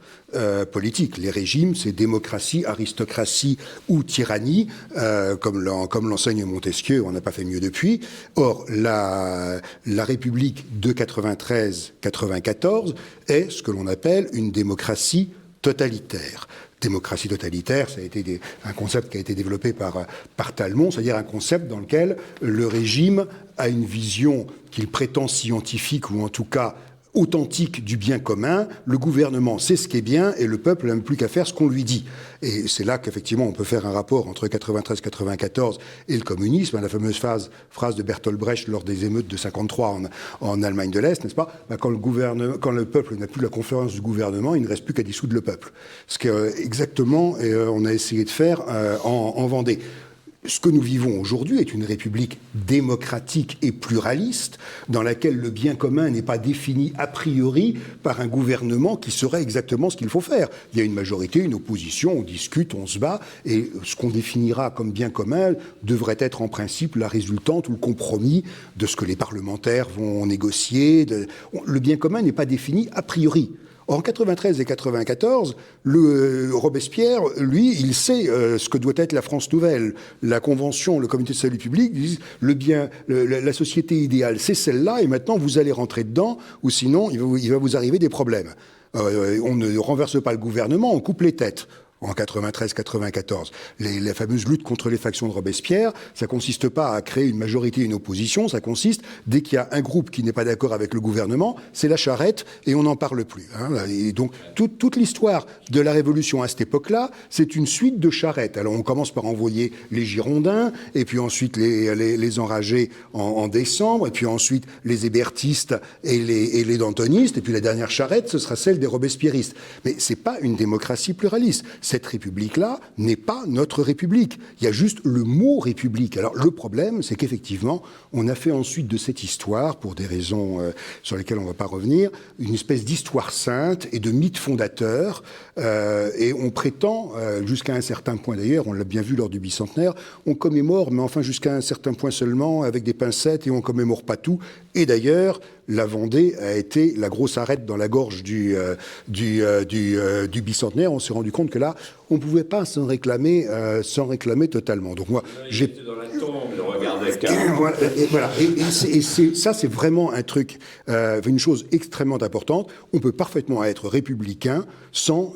Speaker 4: politiques. Les régimes, c'est démocratie, aristocratie ou tyrannie. Comme l'enseigne Montesquieu, on n'a pas fait mieux depuis. Or, la République de 93-94 est ce que l'on appelle une démocratie totalitaire. Démocratie totalitaire, ça a été un concept qui a été développé par Talmont, c'est-à-dire un concept dans lequel le régime a une vision qu'il prétend scientifique, ou en tout cas authentique du bien commun. Le gouvernement sait ce qui est bien et le peuple n'a même plus qu'à faire ce qu'on lui dit. Et c'est là qu'effectivement on peut faire un rapport entre 93-94 et le communisme, la fameuse phrase de Bertolt Brecht lors des émeutes de 53 en Allemagne de l'Est, n'est-ce pas ? Quand le peuple n'a plus la confiance du gouvernement, il ne reste plus qu'à dissoudre le peuple. Ce qu'exactement on a essayé de faire en Vendée. Ce que nous vivons aujourd'hui est une république démocratique et pluraliste, dans laquelle le bien commun n'est pas défini a priori par un gouvernement qui saurait exactement ce qu'il faut faire. Il y a une majorité, une opposition, on discute, on se bat, et ce qu'on définira comme bien commun devrait être en principe la résultante ou le compromis de ce que les parlementaires vont négocier. Le bien commun n'est pas défini a priori. En 93 et 94, Robespierre, lui, il sait ce que doit être la France nouvelle. La Convention, le Comité de salut public disent la société idéale, c'est celle-là, et maintenant vous allez rentrer dedans, ou sinon il va vous arriver des problèmes. On ne renverse pas le gouvernement, on coupe les têtes. En 93-94. La fameuse lutte contre les factions de Robespierre, ça consiste pas à créer une majorité et une opposition, ça consiste, dès qu'il y a un groupe qui n'est pas d'accord avec le gouvernement, c'est la charrette et on n'en parle plus. Et donc, toute l'histoire de la Révolution à cette époque-là, c'est une suite de charrettes. Alors, on commence par envoyer les Girondins, et puis ensuite les enragés en décembre, et puis ensuite les hébertistes et les dantonistes, et puis la dernière charrette, ce sera celle des robespierristes. Mais c'est pas une démocratie pluraliste. Cette république-là n'est pas notre république. Il y a juste le mot république. Alors le problème, c'est qu'effectivement, on a fait ensuite de cette histoire, pour des raisons sur lesquelles on ne va pas revenir, une espèce d'histoire sainte et de mythe fondateur. Et on prétend, jusqu'à un certain point d'ailleurs, on l'a bien vu lors du bicentenaire, on commémore, mais enfin jusqu'à un certain point seulement, avec des pincettes, et on commémore pas tout. Et d'ailleurs, la Vendée a été la grosse arête dans la gorge du bicentenaire. On s'est rendu compte que là, on ne pouvait pas s'en réclamer totalement. Donc moi, j'ai
Speaker 2: dans la tombe, le regardait.
Speaker 4: Ça, c'est vraiment un truc, une chose extrêmement importante. On peut parfaitement être républicain sans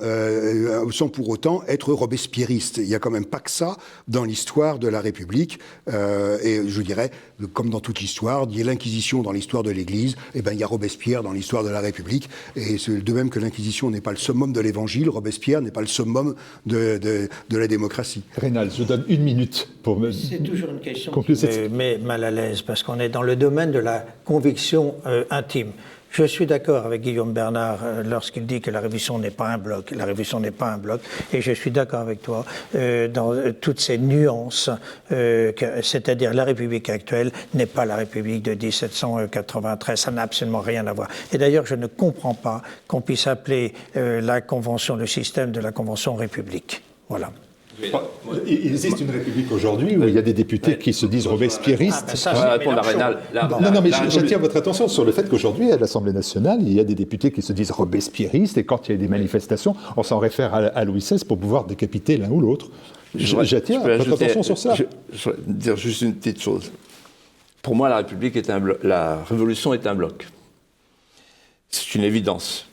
Speaker 4: pour autant être robespierriste. Il n'y a quand même pas que ça dans l'histoire de la République. Et je dirais, comme dans toute l'histoire, il y a l'Inquisition dans l'histoire de l'Église, et ben il y a Robespierre dans l'histoire de la République. Et de même que l'Inquisition n'est pas le summum de l'Évangile, Robespierre n'est pas le summum de la démocratie.
Speaker 1: Rénal, je donne 1 minute pour me...
Speaker 3: C'est toujours une question qui me met mal à l'aise, parce qu'on est dans le domaine de la conviction intime. Je suis d'accord avec Guillaume Bernard lorsqu'il dit que la Révolution n'est pas un bloc. La Révolution n'est pas un bloc. Et je suis d'accord avec toi dans toutes ces nuances, c'est-à-dire la République actuelle n'est pas la République de 1793. Ça n'a absolument rien à voir. Et d'ailleurs, je ne comprends pas qu'on puisse appeler la Convention, le système de la Convention République. Voilà.
Speaker 1: Il existe une république aujourd'hui où il y a des députés qui se disent robespierristes.
Speaker 3: Ça,
Speaker 2: On va
Speaker 3: c'est
Speaker 2: répondre à
Speaker 3: Mélenchon.
Speaker 2: Rénal.
Speaker 1: Non, mais j'attire votre attention sur le fait qu'aujourd'hui, à l'Assemblée nationale, il y a des députés qui se disent robespierristes et quand il y a des manifestations, on s'en réfère à Louis XVI pour pouvoir décapiter l'un ou l'autre. J'attire votre attention sur ça.
Speaker 2: Je voudrais dire juste une petite chose. Pour moi, la République est la Révolution est un bloc. C'est une évidence.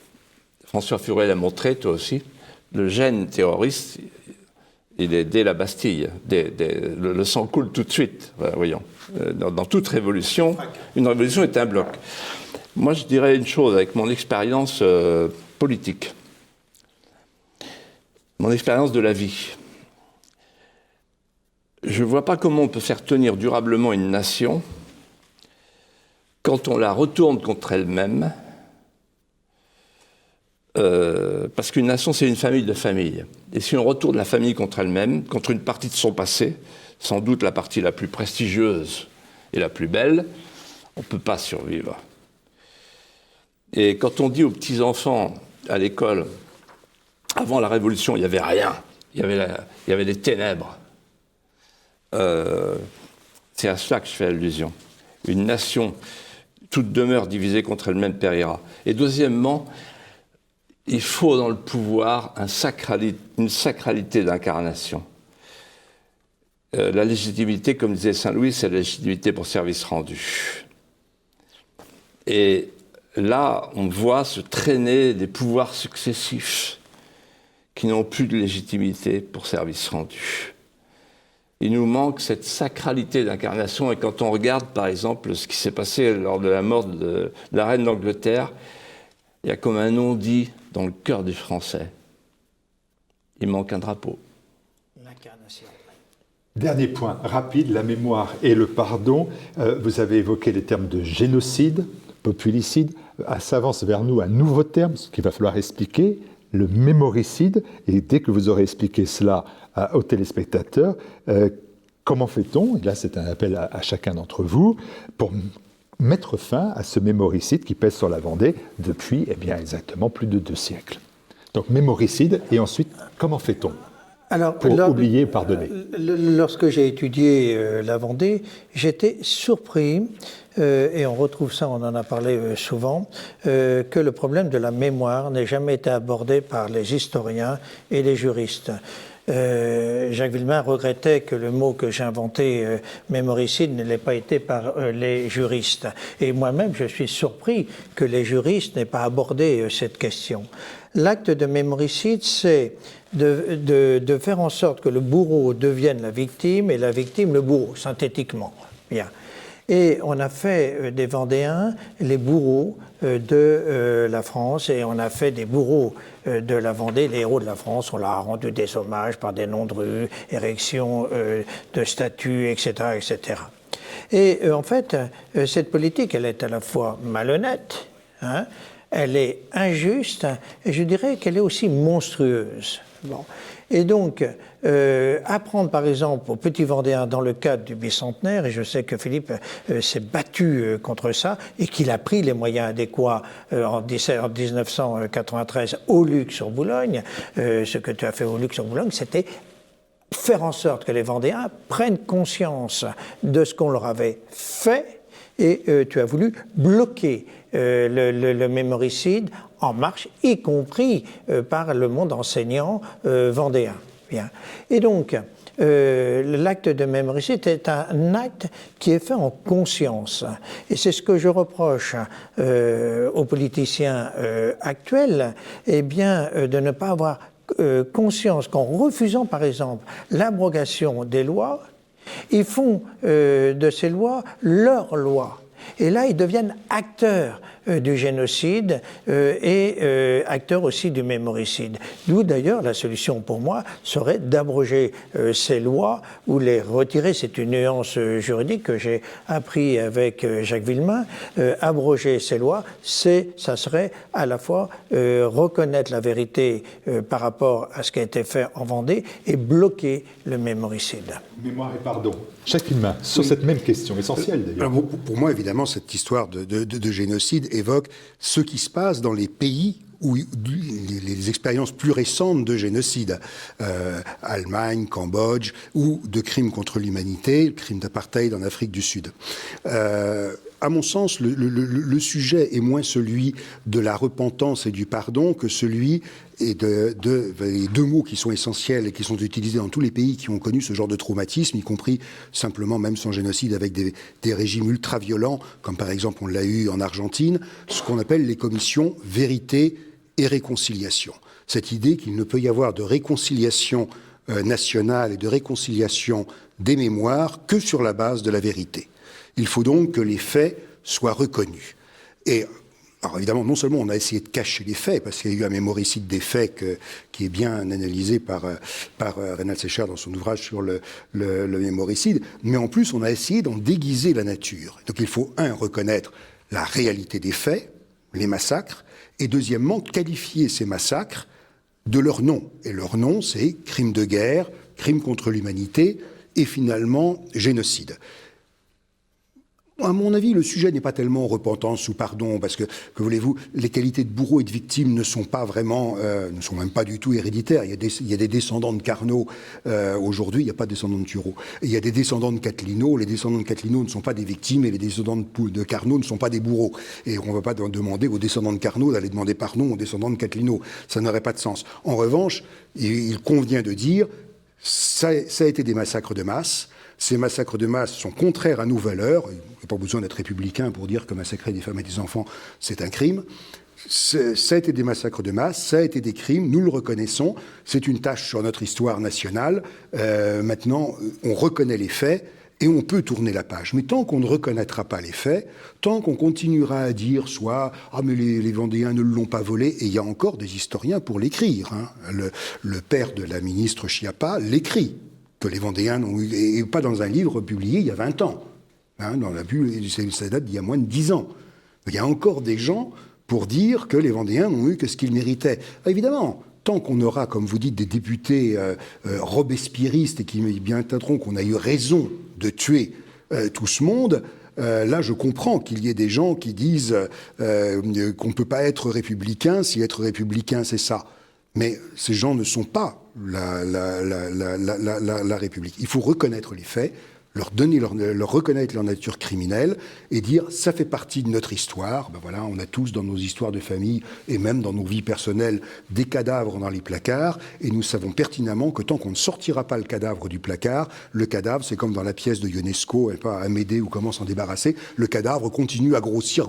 Speaker 2: François Furet l'a montré, toi aussi. Le gène terroriste, il est dès la Bastille. Le sang coule tout de suite, voilà, voyons. Dans toute révolution, une révolution est un bloc. Moi, je dirais une chose avec mon expérience politique, mon expérience de la vie. Je ne vois pas comment on peut faire tenir durablement une nation quand on la retourne contre elle-même, parce qu'une nation, c'est une famille de familles. Et si on retourne la famille contre elle-même, contre une partie de son passé, sans doute la partie la plus prestigieuse et la plus belle, on ne peut pas survivre. Et quand on dit aux petits-enfants à l'école, avant la Révolution, il n'y avait rien, il y avait des ténèbres, c'est à cela que je fais allusion. Une nation, toute demeure divisée contre elle-même périra. Et deuxièmement, il faut dans le pouvoir une sacralité d'incarnation. La légitimité, comme disait Saint-Louis, c'est la légitimité pour service rendu. Et là, on voit se traîner des pouvoirs successifs qui n'ont plus de légitimité pour service rendu. Il nous manque cette sacralité d'incarnation, et quand on regarde, par exemple, ce qui s'est passé lors de la mort de la reine d'Angleterre, il y a comme un non-dit dans le cœur des Français. Il manque un drapeau.
Speaker 3: L'incarnation.
Speaker 1: Dernier point, rapide, la mémoire et le pardon. Vous avez évoqué les termes de génocide, populicide. S'avance vers nous un nouveau terme, ce qu'il va falloir expliquer, le mémoricide. Et dès que vous aurez expliqué cela aux téléspectateurs, comment fait-on, et là c'est un appel à chacun d'entre vous, pour mettre fin à ce mémoricide qui pèse sur la Vendée depuis exactement plus de 2 siècles. Donc mémoricide, et ensuite, comment fait-on pour oublier et pardonner?
Speaker 3: Lorsque j'ai étudié la Vendée, j'étais surpris, et on retrouve ça, on en a parlé souvent, que le problème de la mémoire n'ait jamais été abordé par les historiens et les juristes. Jacques Villemin regrettait que le mot que j'ai inventé, mémoricide, ne l'ait pas été par les juristes. Et moi-même, je suis surpris que les juristes n'aient pas abordé cette question. L'acte de mémoricide, c'est de faire en sorte que le bourreau devienne la victime et la victime le bourreau, synthétiquement. Bien. Et on a fait des Vendéens les bourreaux de la France, et on a fait des bourreaux de la Vendée, les héros de la France. On leur a rendu des hommages par des noms de rues, érection de statues, etc., etc. Et en fait, cette politique, elle est à la fois malhonnête, hein, elle est injuste, et je dirais qu'elle est aussi monstrueuse. Bon. Et donc, apprendre par exemple aux petits Vendéens dans le cadre du bicentenaire, et je sais que Philippe s'est battu contre ça, et qu'il a pris les moyens adéquats en 1993 au Luc sur Boulogne, ce que tu as fait au Luc sur Boulogne, c'était faire en sorte que les Vendéens prennent conscience de ce qu'on leur avait fait, et tu as voulu bloquer le mémoricide en marche, y compris par le monde enseignant vendéen. Bien. Et donc, l'acte de mémoricide est un acte qui est fait en conscience. Et c'est ce que je reproche aux politiciens actuels, eh bien, de ne pas avoir conscience qu'en refusant, par exemple, l'abrogation des lois, ils font de ces lois leurs lois. Et là, ils deviennent acteurs du génocide et acteurs aussi du mémoricide. D'où d'ailleurs la solution pour moi serait d'abroger ces lois ou les retirer. C'est une nuance juridique que j'ai appris avec Jacques Villemin. Abroger ces lois, ça serait à la fois reconnaître la vérité par rapport à ce qui a été fait en Vendée et bloquer le mémoricide.
Speaker 1: Mémoire et pardon. Jacques Villemin, sur cette même question, essentielle d'ailleurs.
Speaker 4: Pour moi, évidemment, cette histoire de génocide évoque ce qui se passe dans les pays ou les expériences plus récentes de génocide, Allemagne, Cambodge, ou de crimes contre l'humanité, crimes d'apartheid en Afrique du Sud. À mon sens, le sujet est moins celui de la repentance et du pardon que celui et les deux mots qui sont essentiels et qui sont utilisés dans tous les pays qui ont connu ce genre de traumatisme, y compris simplement même sans génocide avec des régimes ultra-violents, comme par exemple on l'a eu en Argentine, ce qu'on appelle les commissions vérité et réconciliation. Cette idée qu'il ne peut y avoir de réconciliation nationale et de réconciliation des mémoires que sur la base de la vérité. Il faut donc que les faits soient reconnus. Et alors évidemment, non seulement on a essayé de cacher les faits, parce qu'il y a eu un mémoricide des faits qui est bien analysé par Reynald Secher dans son ouvrage sur le mémoricide, mais en plus on a essayé d'en déguiser la nature. Donc il faut, reconnaître la réalité des faits, les massacres, et deuxièmement, qualifier ces massacres de leur nom. Et leur nom, c'est crime de guerre, crime contre l'humanité, et finalement, génocide. À mon avis, le sujet n'est pas tellement repentance ou pardon, parce que voulez-vous, les qualités de bourreau et de victime ne sont pas vraiment, ne sont même pas du tout héréditaires. Il y a des descendants de Carnot aujourd'hui, il n'y a pas de descendants de Turreau. Il y a des descendants de Catlino. Les descendants de Catlino ne sont pas des victimes et les descendants de Carnot ne sont pas des bourreaux. Et on ne va pas demander aux descendants de Carnot d'aller demander pardon aux descendants de Catlino. Ça n'aurait pas de sens. En revanche, il convient de dire, ça a été des massacres de masse. Ces massacres de masse sont contraires à nos valeurs. Il n'y a pas besoin d'être républicain pour dire que massacrer des femmes et des enfants, c'est un crime. Ça a été des massacres de masse, ça a été des crimes, nous le reconnaissons. C'est une tâche sur notre histoire nationale. Maintenant, on reconnaît les faits et on peut tourner la page. Mais tant qu'on ne reconnaîtra pas les faits, tant qu'on continuera à dire soit « Ah, mais les Vendéens ne l'ont pas volé », et il y a encore des historiens pour l'écrire. Le père de la ministre Schiappa l'écrit, que les Vendéens n'ont eu, et pas dans un livre publié il y a 20 ans. Ça date d'il y a moins de 10 ans. Il y a encore des gens pour dire que les Vendéens n'ont eu que ce qu'ils méritaient. Évidemment, tant qu'on aura, comme vous dites, des députés robespierristes et qui bien t'interrompront qu'on a eu raison de tuer tout ce monde, là, je comprends qu'il y ait des gens qui disent qu'on ne peut pas être républicain si être républicain, c'est ça. Mais ces gens ne sont pas la République. Il faut reconnaître les faits, leur reconnaître leur nature criminelle et dire ça fait partie de notre histoire. Ben voilà, on a tous dans nos histoires de famille et même dans nos vies personnelles des cadavres dans les placards et nous savons pertinemment que tant qu'on ne sortira pas le cadavre du placard, le cadavre, c'est comme dans la pièce de Ionesco, pas Amédée ou comment s'en débarrasser, le cadavre continue à grossir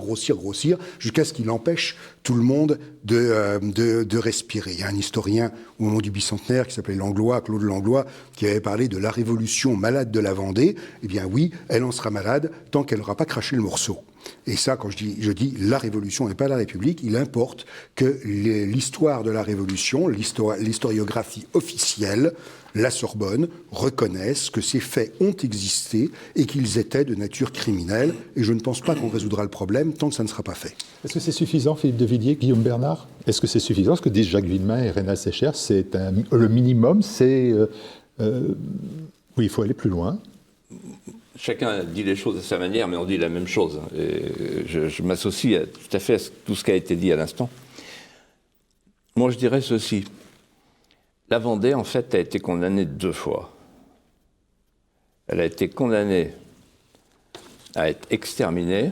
Speaker 4: jusqu'à ce qu'il empêche tout le monde de respirer. Il y a un historien au moment du bicentenaire qui s'appelait Langlois, Claude Langlois, qui avait parlé de la révolution malade de la Vendée. Eh bien oui, elle en sera malade tant qu'elle n'aura pas craché le morceau. Et ça, quand je dis la Révolution et pas la République, il importe que l'histoire de la Révolution, l'historiographie officielle, la Sorbonne, reconnaisse que ces faits ont existé et qu'ils étaient de nature criminelle. Et je ne pense pas qu'on résoudra le problème tant que ça ne sera pas fait.
Speaker 1: Est-ce que c'est suffisant, Philippe de Villiers, Guillaume Bernard? Est-ce que c'est suffisant? Ce que disent Jacques Villemin et Reynald Secher, c'est le minimum, c'est... oui, il faut aller plus loin.
Speaker 2: Chacun dit les choses à sa manière, mais on dit la même chose. Et je m'associe tout à fait à tout ce qui a été dit à l'instant. Moi, je dirais ceci. La Vendée, en fait, a été condamnée 2 fois. Elle a été condamnée à être exterminée,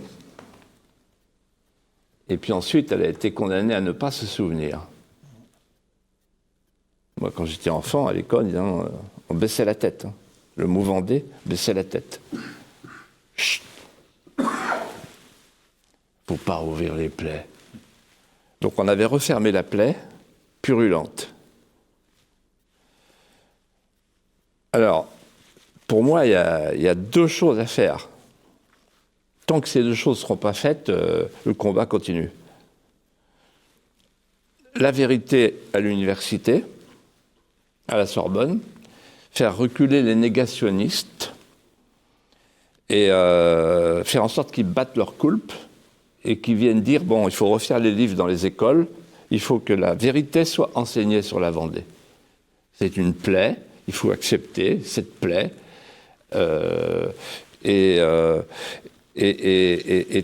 Speaker 2: et puis ensuite, elle a été condamnée à ne pas se souvenir. Moi, quand j'étais enfant, à l'école, on baissait la tête. Le mot Vendée, baissait la tête. Chut. Faut pas ouvrir les plaies. Donc on avait refermé la plaie purulente. Alors, pour moi, il y a 2 choses à faire. Tant que ces 2 choses ne seront pas faites, le combat continue. La vérité à l'université, à la Sorbonne, faire reculer les négationnistes et faire en sorte qu'ils battent leur coulpe et qu'ils viennent dire, bon, il faut refaire les livres dans les écoles, il faut que la vérité soit enseignée sur la Vendée. C'est une plaie, il faut accepter cette plaie et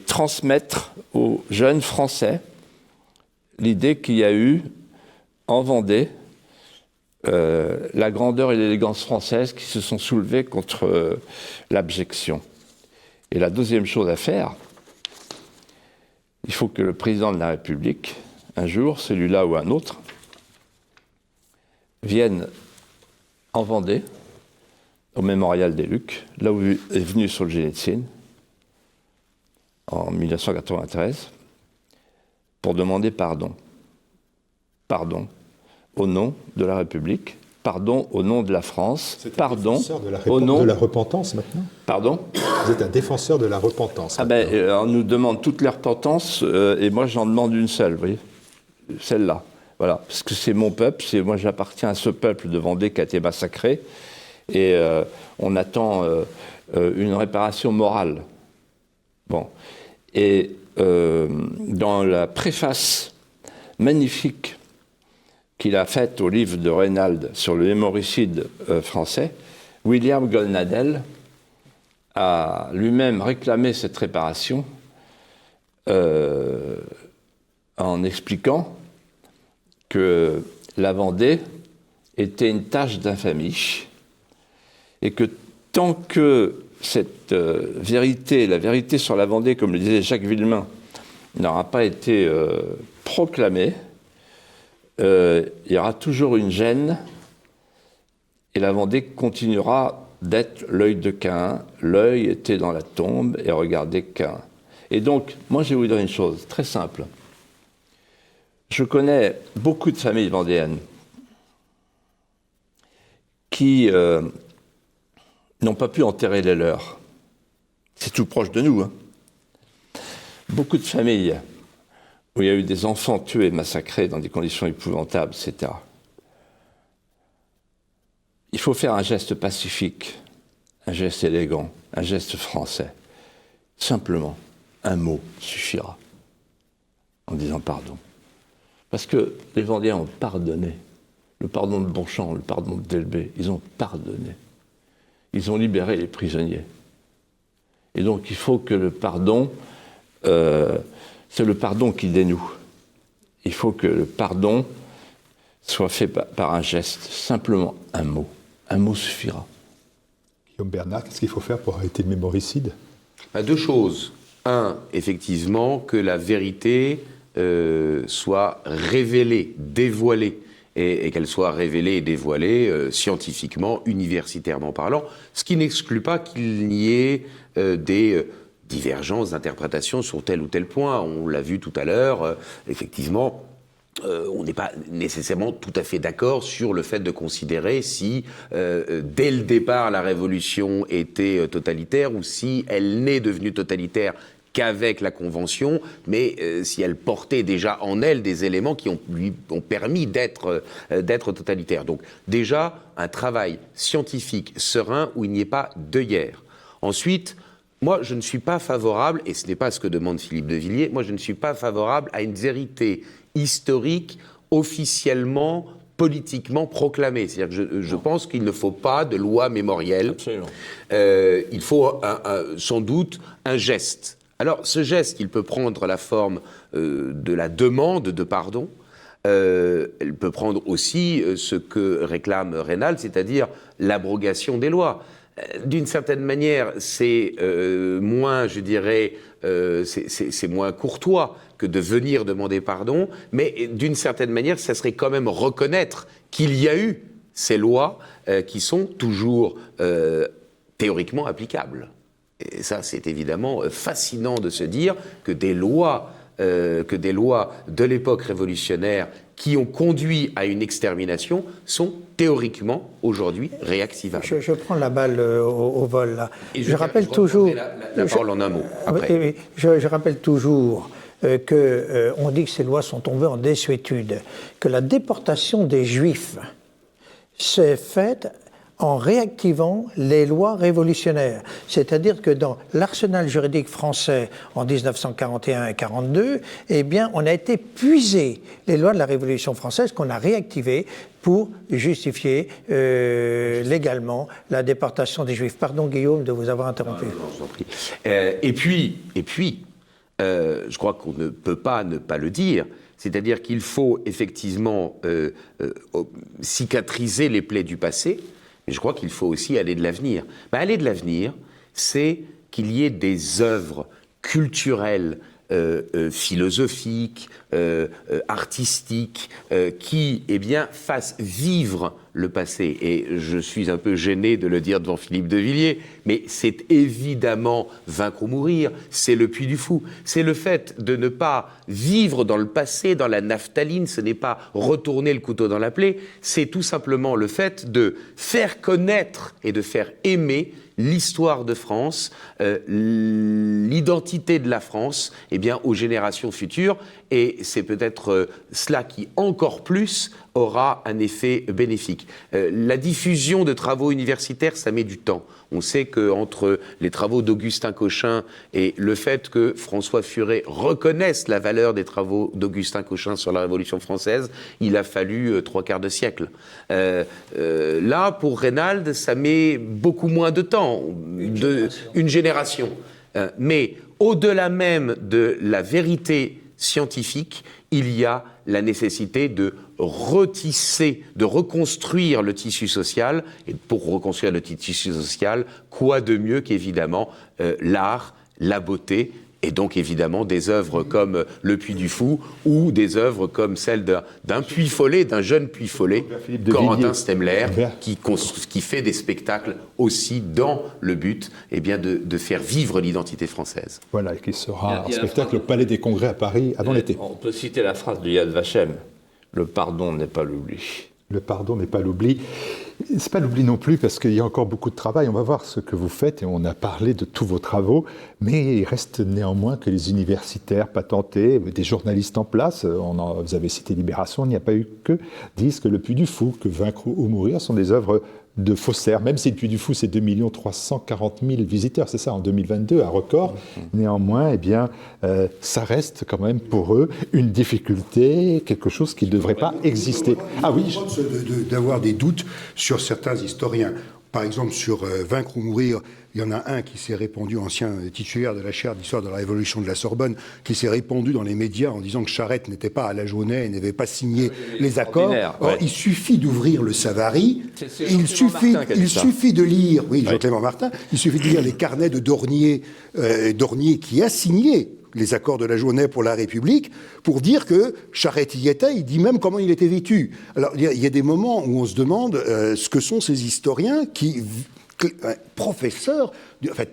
Speaker 2: transmettre aux jeunes Français l'idée qu'il y a eu en Vendée la grandeur et l'élégance française qui se sont soulevées contre l'abjection. Et la deuxième chose à faire, il faut que le président de la République, un jour, celui-là ou un autre, vienne en Vendée, au mémorial des Lucs, là où est venu Solzhenitsyn, en 1993, pour demander pardon. Pardon au nom de la République, pardon au nom de la France, pardon au nom
Speaker 1: de la repentance maintenant.
Speaker 2: Pardon ?
Speaker 1: Vous êtes un défenseur de la repentance.
Speaker 2: On nous demande toute la repentance, et moi j'en demande une seule, vous voyez, celle-là. Voilà, parce que c'est mon peuple, moi j'appartiens à ce peuple de Vendée qui a été massacré, et on attend une réparation morale. Bon, et dans la préface magnifique qu'il a faite au livre de Reynald sur le hémoricide français, William Goldnadel a lui-même réclamé cette réparation en expliquant que la Vendée était une tâche d'infamie et que tant que cette vérité, la vérité sur la Vendée, comme le disait Jacques Villemin, n'aura pas été proclamée, il y aura toujours une gêne et la Vendée continuera d'être l'œil de Caïn. L'œil était dans la tombe et regardait Caïn. Et donc, moi je vais vous dire une chose très simple. Je connais beaucoup de familles vendéennes qui n'ont pas pu enterrer les leurs. C'est tout proche de nous. Hein. Beaucoup de familles où il y a eu des enfants tués, massacrés dans des conditions épouvantables, etc. Il faut faire un geste pacifique, un geste élégant, un geste français. Simplement, un mot suffira en disant pardon. Parce que les Vendéens ont pardonné. Le pardon de Bonchamp, le pardon de Delbé, ils ont pardonné. Ils ont libéré les prisonniers. Et donc il faut que le pardon, c'est le pardon qui dénoue. Il faut que le pardon soit fait par un geste, simplement un mot. Un mot suffira.
Speaker 1: Guillaume Bernard, qu'est-ce qu'il faut faire pour arrêter le mémoricide ?
Speaker 5: Deux choses. Un, effectivement, que la vérité soit révélée, dévoilée, et qu'elle soit révélée et dévoilée scientifiquement, universitairement parlant, ce qui n'exclut pas qu'il y ait des divergences d'interprétation sur tel ou tel point. On l'a vu tout à l'heure, effectivement, on n'est pas nécessairement tout à fait d'accord sur le fait de considérer si, dès le départ, la révolution était totalitaire ou si elle n'est devenue totalitaire qu'avec la Convention, mais si elle portait déjà en elle des éléments qui lui ont permis d'être totalitaire. Donc déjà, un travail scientifique serein où il n'y ait pas d'œillères. Ensuite, moi, je ne suis pas favorable, et ce n'est pas ce que demande Philippe de Villiers, moi je ne suis pas favorable à une vérité historique officiellement, politiquement proclamée. C'est-à-dire que je pense qu'il ne faut pas de loi mémorielle.
Speaker 2: Absolument.
Speaker 5: Il faut sans doute un geste. Alors, ce geste, il peut prendre la forme de la demande de pardon. Elle peut prendre aussi ce que réclame Reynald, c'est-à-dire l'abrogation des lois. D'une certaine manière, c'est moins, je dirais, c'est moins courtois que de venir demander pardon, mais d'une certaine manière, ça serait quand même reconnaître qu'il y a eu ces lois qui sont toujours théoriquement applicables. Et ça, c'est évidemment fascinant de se dire que des lois de l'époque révolutionnaire qui ont conduit à une extermination sont théoriquement aujourd'hui réactivables.
Speaker 3: Je prends la balle au vol là.
Speaker 5: Et
Speaker 3: je rappelle toujours.
Speaker 5: La parole en un mot. Après.
Speaker 3: Je rappelle toujours qu'on dit que ces lois sont tombées en désuétude, que la déportation des Juifs s'est faite en réactivant les lois révolutionnaires. C'est-à-dire que dans l'arsenal juridique français en 1941 et 1942, eh bien, on a été puiser les lois de la Révolution française qu'on a réactivées pour justifier légalement la déportation des Juifs. Pardon Guillaume de vous avoir interrompu.
Speaker 5: Non, je vous en prie. Et puis, je crois qu'on ne peut pas ne pas le dire, C'est-à-dire qu'il faut effectivement cicatriser les plaies du passé, mais je crois qu'il faut aussi aller de l'avenir. Aller de l'avenir, c'est qu'il y ait des œuvres culturelles, philosophiques, artistiques, qui fassent vivre le passé. Et je suis un peu gêné de le dire devant Philippe de Villiers, mais c'est évidemment Vaincre ou mourir, c'est le Puy du Fou. C'est le fait de ne pas vivre dans le passé, dans la naphtaline, ce n'est pas retourner le couteau dans la plaie, c'est tout simplement le fait de faire connaître et de faire aimer l'histoire de France, l'identité de la France, aux générations futures. Et c'est peut-être cela qui, encore plus, aura un effet bénéfique. La diffusion de travaux universitaires, ça met du temps. On sait qu'entre les travaux d'Augustin Cochin et le fait que François Furet reconnaisse la valeur des travaux d'Augustin Cochin sur la Révolution française, il a fallu 3/4 de siècle. Là, pour Raynald, ça met beaucoup moins de temps, une génération. Mais au-delà même de la vérité scientifique, il y a la nécessité de retisser, de reconstruire le tissu social. Et pour reconstruire le tissu social, quoi de mieux qu'évidemment l'art, la beauté, et donc évidemment des œuvres comme Le Puy du Fou, ou des œuvres comme celle d'un Puy Follet, d'un jeune Puy Follet, Corentin Stemler, qui fait des spectacles aussi dans le but de faire vivre l'identité française.
Speaker 1: Voilà, et qui sera un spectacle au Palais des Congrès à Paris avant l'été.
Speaker 2: On peut citer la phrase de Yad Vashem, « Le pardon n'est pas l'oubli ».
Speaker 1: Le pardon n'est pas l'oubli. C'est pas l'oubli non plus parce qu'il y a encore beaucoup de travail. On va voir ce que vous faites et on a parlé de tous vos travaux, mais il reste néanmoins que les universitaires patentés, des journalistes en place, vous avez cité Libération, il n'y a pas eu que, disent que Le Puy du Fou, que Vaincre ou mourir sont des œuvres de faussaires, même si Le Puy du Fou, c'est 2 340 000 visiteurs, c'est ça, en 2022, un record. Néanmoins, ça reste quand même pour eux une difficulté, quelque chose qui ne devrait pas exister.
Speaker 4: Ah oui, d'avoir des doutes sur certains historiens. Par exemple, sur Vaincre ou mourir, il y en a un qui s'est répandu, ancien titulaire de la chaire d'histoire de la Révolution de la Sorbonne, qui s'est répandu dans les médias en disant que Charette n'était pas à la Jaunet et n'avait pas signé les accords. Or, il suffit d'ouvrir le Savary, il suffit de lire, Jean-Clément Martin, il suffit de lire les carnets de Dornier qui a signé les accords de la Jaunet pour la République, pour dire que Charette y était, il dit même comment il était vêtu. Alors, il y a des moments où on se demande ce que sont ces historiens professeurs,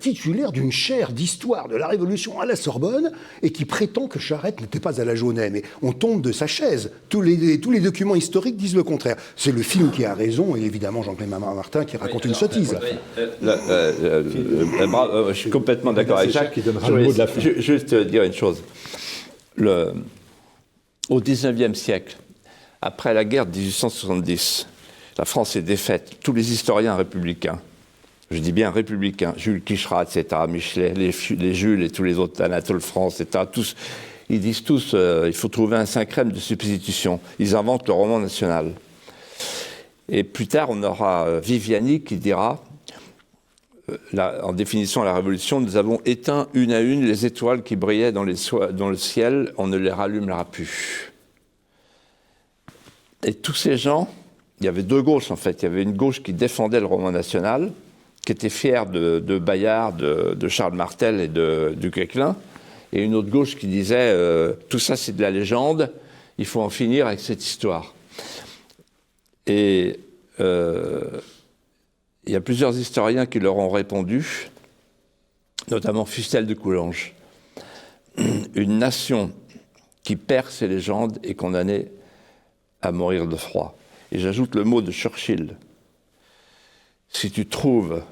Speaker 4: titulaires d'une chaire d'histoire de la Révolution à la Sorbonne, et qui prétend que Charette n'était pas à la Jaunet. Mais on tombe de sa chaise. Tous les documents historiques disent le contraire. C'est le film qui a raison, et évidemment Jean-Clément Martin qui raconte une sottise.
Speaker 2: Je suis complètement d'accord avec Jacques.
Speaker 1: Qui donnera le mot de la fin.
Speaker 2: Juste dire une chose. Au XIXe siècle, après la guerre de 1870, la France est défaite. Tous les historiens républicains, je dis bien républicains, Jules Quicherat, etc., Michelet, les Jules et tous les autres, Anatole France, etc., tous, ils disent tous il faut trouver un cinquième de substitution. Ils inventent le roman national. Et plus tard, on aura Viviani qui dira, en définissant la Révolution, nous avons éteint une à une les étoiles qui brillaient dans le ciel, on ne les rallumera plus. Et tous ces gens, il y avait deux gauches en fait. Il y avait une gauche qui défendait le roman national, qui était fière de Bayard, de Charles Martel et du Guesclin, et une autre gauche qui disait tout ça c'est de la légende, il faut en finir avec cette histoire. Et il y a plusieurs historiens qui leur ont répondu, notamment Fustel de Coulanges. Une nation qui perd ses légendes est condamnée à mourir de froid. Et j'ajoute le mot de Churchill. Si tu trouves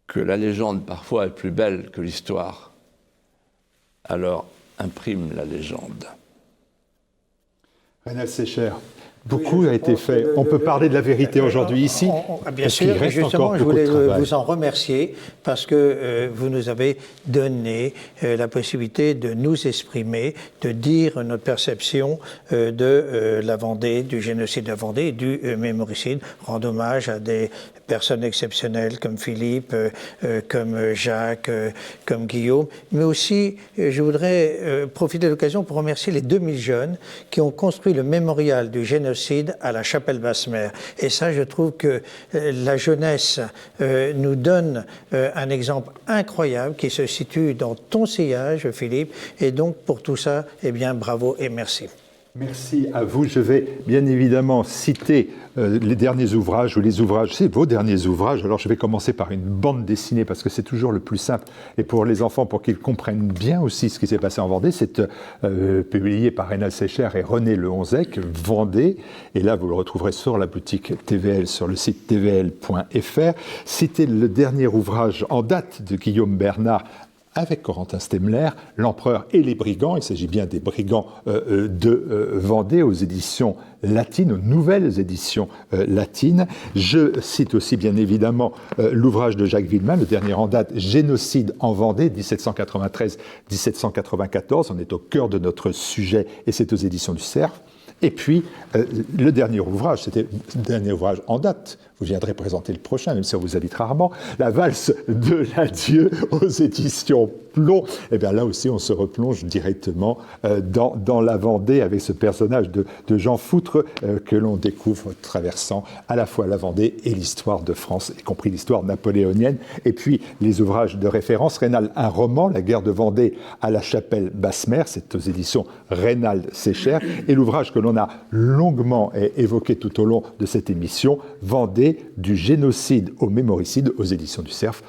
Speaker 2: que la légende parfois est plus belle que l'histoire, alors imprime la légende.
Speaker 1: Raynald Sécher, Beaucoup a été fait. On peut parler de la vérité aujourd'hui ici.
Speaker 3: Bien sûr, justement, je voulais vous en remercier parce que vous nous avez donné la possibilité de nous exprimer, de dire notre perception de la Vendée, du génocide de la Vendée et du mémoricide. Rendre hommage à des personnes exceptionnelles comme Philippe, comme Jacques, comme Guillaume. Mais aussi, je voudrais profiter de l'occasion pour remercier les 2000 jeunes qui ont construit le mémorial du génocide à la chapelle Basse-Mer. Et ça, je trouve que la jeunesse nous donne un exemple incroyable qui se situe dans ton sillage, Philippe. Et donc, pour tout ça, eh bien, bravo et merci.
Speaker 1: Merci à vous. Je vais bien évidemment citer les derniers ouvrages ou les ouvrages, c'est vos derniers ouvrages. Alors je vais commencer par une bande dessinée parce que c'est toujours le plus simple et pour les enfants, pour qu'ils comprennent bien aussi ce qui s'est passé en Vendée. C'est publié par Rénal Sécher et René Lehonzec, Vendée. Et là, vous le retrouverez sur la boutique TVL, sur le site tvl.fr. C'était le dernier ouvrage en date de Guillaume Bernard, avec Corentin Stemler, L'Empereur et les Brigands. Il s'agit bien des Brigands de Vendée aux éditions latines, aux nouvelles éditions latines. Je cite aussi bien évidemment l'ouvrage de Jacques Villemin, le dernier en date, Génocide en Vendée, 1793-1794. On est au cœur de notre sujet et c'est aux éditions du Cerf. Et puis, le dernier ouvrage, c'était le dernier ouvrage en date, vous viendrez présenter le prochain, même si on vous habite rarement, La valse de l'adieu aux éditions Plomb. Et bien là aussi, on se replonge directement dans la Vendée avec ce personnage de Jean Foutre que l'on découvre traversant à la fois la Vendée et l'histoire de France, y compris l'histoire napoléonienne. Et puis, les ouvrages de référence, Rénal, un roman, La guerre de Vendée à la chapelle Basse-Mer, c'est aux éditions Rénal Sécher, et l'ouvrage que l'on a longuement évoqué tout au long de cette émission, Vendée, du génocide au mémoricide, aux éditions du Cerf,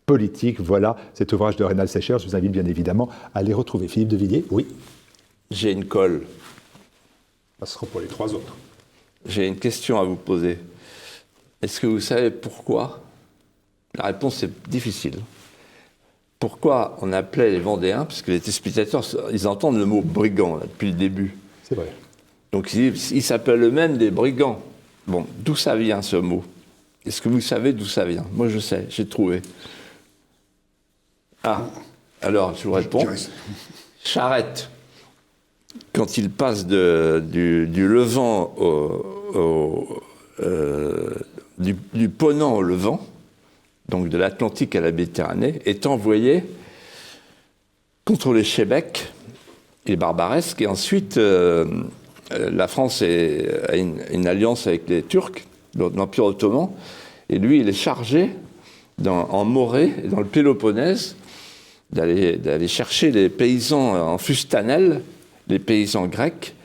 Speaker 1: politique. Voilà cet ouvrage de Rénal Sécher. Je vous invite bien évidemment à les retrouver. Philippe de Villiers, oui.
Speaker 2: J'ai une colle.
Speaker 1: Ça sera pour les trois autres.
Speaker 2: J'ai une question à vous poser. Est-ce que vous savez pourquoi? La réponse est difficile. Pourquoi on appelait les Vendéens, parce que les téléspectateurs, ils entendent le mot brigand là, depuis le début.
Speaker 1: C'est vrai.
Speaker 2: Donc ils s'appellent eux-mêmes des brigands. Bon, d'où ça vient ce mot? Est-ce que vous savez d'où ça vient? Moi je sais, j'ai trouvé. Ah, alors je vous réponds. Charette. Quand il passe du Levant du Ponant au Levant, donc de l'Atlantique à la Méditerranée, est envoyé contre les Chébecs, les Barbaresques, et ensuite la France a une alliance avec les Turcs, l'Empire ottoman, et lui, il est chargé en Morée, dans le Péloponnèse, d'aller chercher les paysans en Fustanelle, les paysans grecs,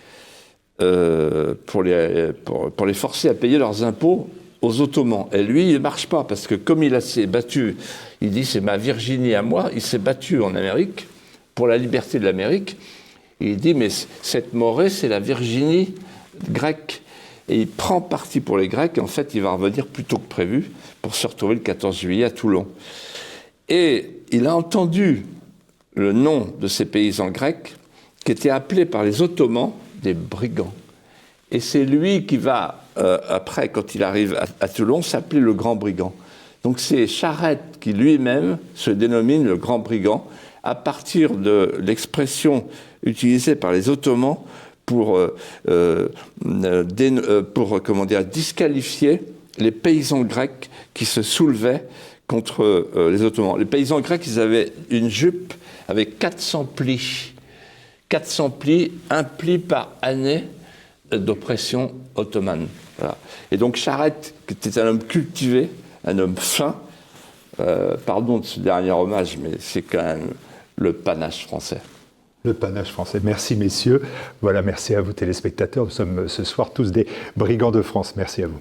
Speaker 2: pour les forcer à payer leurs impôts aux Ottomans. Et lui, il ne marche pas, parce que comme il s'est battu, il dit c'est ma Virginie à moi, il s'est battu en Amérique pour la liberté de l'Amérique. Il dit mais cette Morée, c'est la Virginie grecque. Et il prend parti pour les Grecs, et en fait, il va revenir plus tôt que prévu pour se retrouver le 14 juillet à Toulon. Et il a entendu le nom de ces paysans grecs qui étaient appelés par les Ottomans des brigands. Et c'est lui qui va, après, quand il arrive à Toulon, s'appeler le grand brigand. Donc c'est Charette qui lui-même se dénomine le grand brigand à partir de l'expression utilisée par les Ottomans pour disqualifier les paysans grecs qui se soulevaient contre les Ottomans. Les paysans grecs, ils avaient une jupe avec 400 plis. 400 plis, un pli par année d'oppression ottomane. Voilà. Et donc Charette, qui était un homme cultivé, un homme fin, pardon de ce dernier hommage, mais c'est quand même le panache français.
Speaker 1: Le panache français. Merci messieurs. Voilà, merci à vous téléspectateurs. Nous sommes ce soir tous des brigands de France. Merci à vous.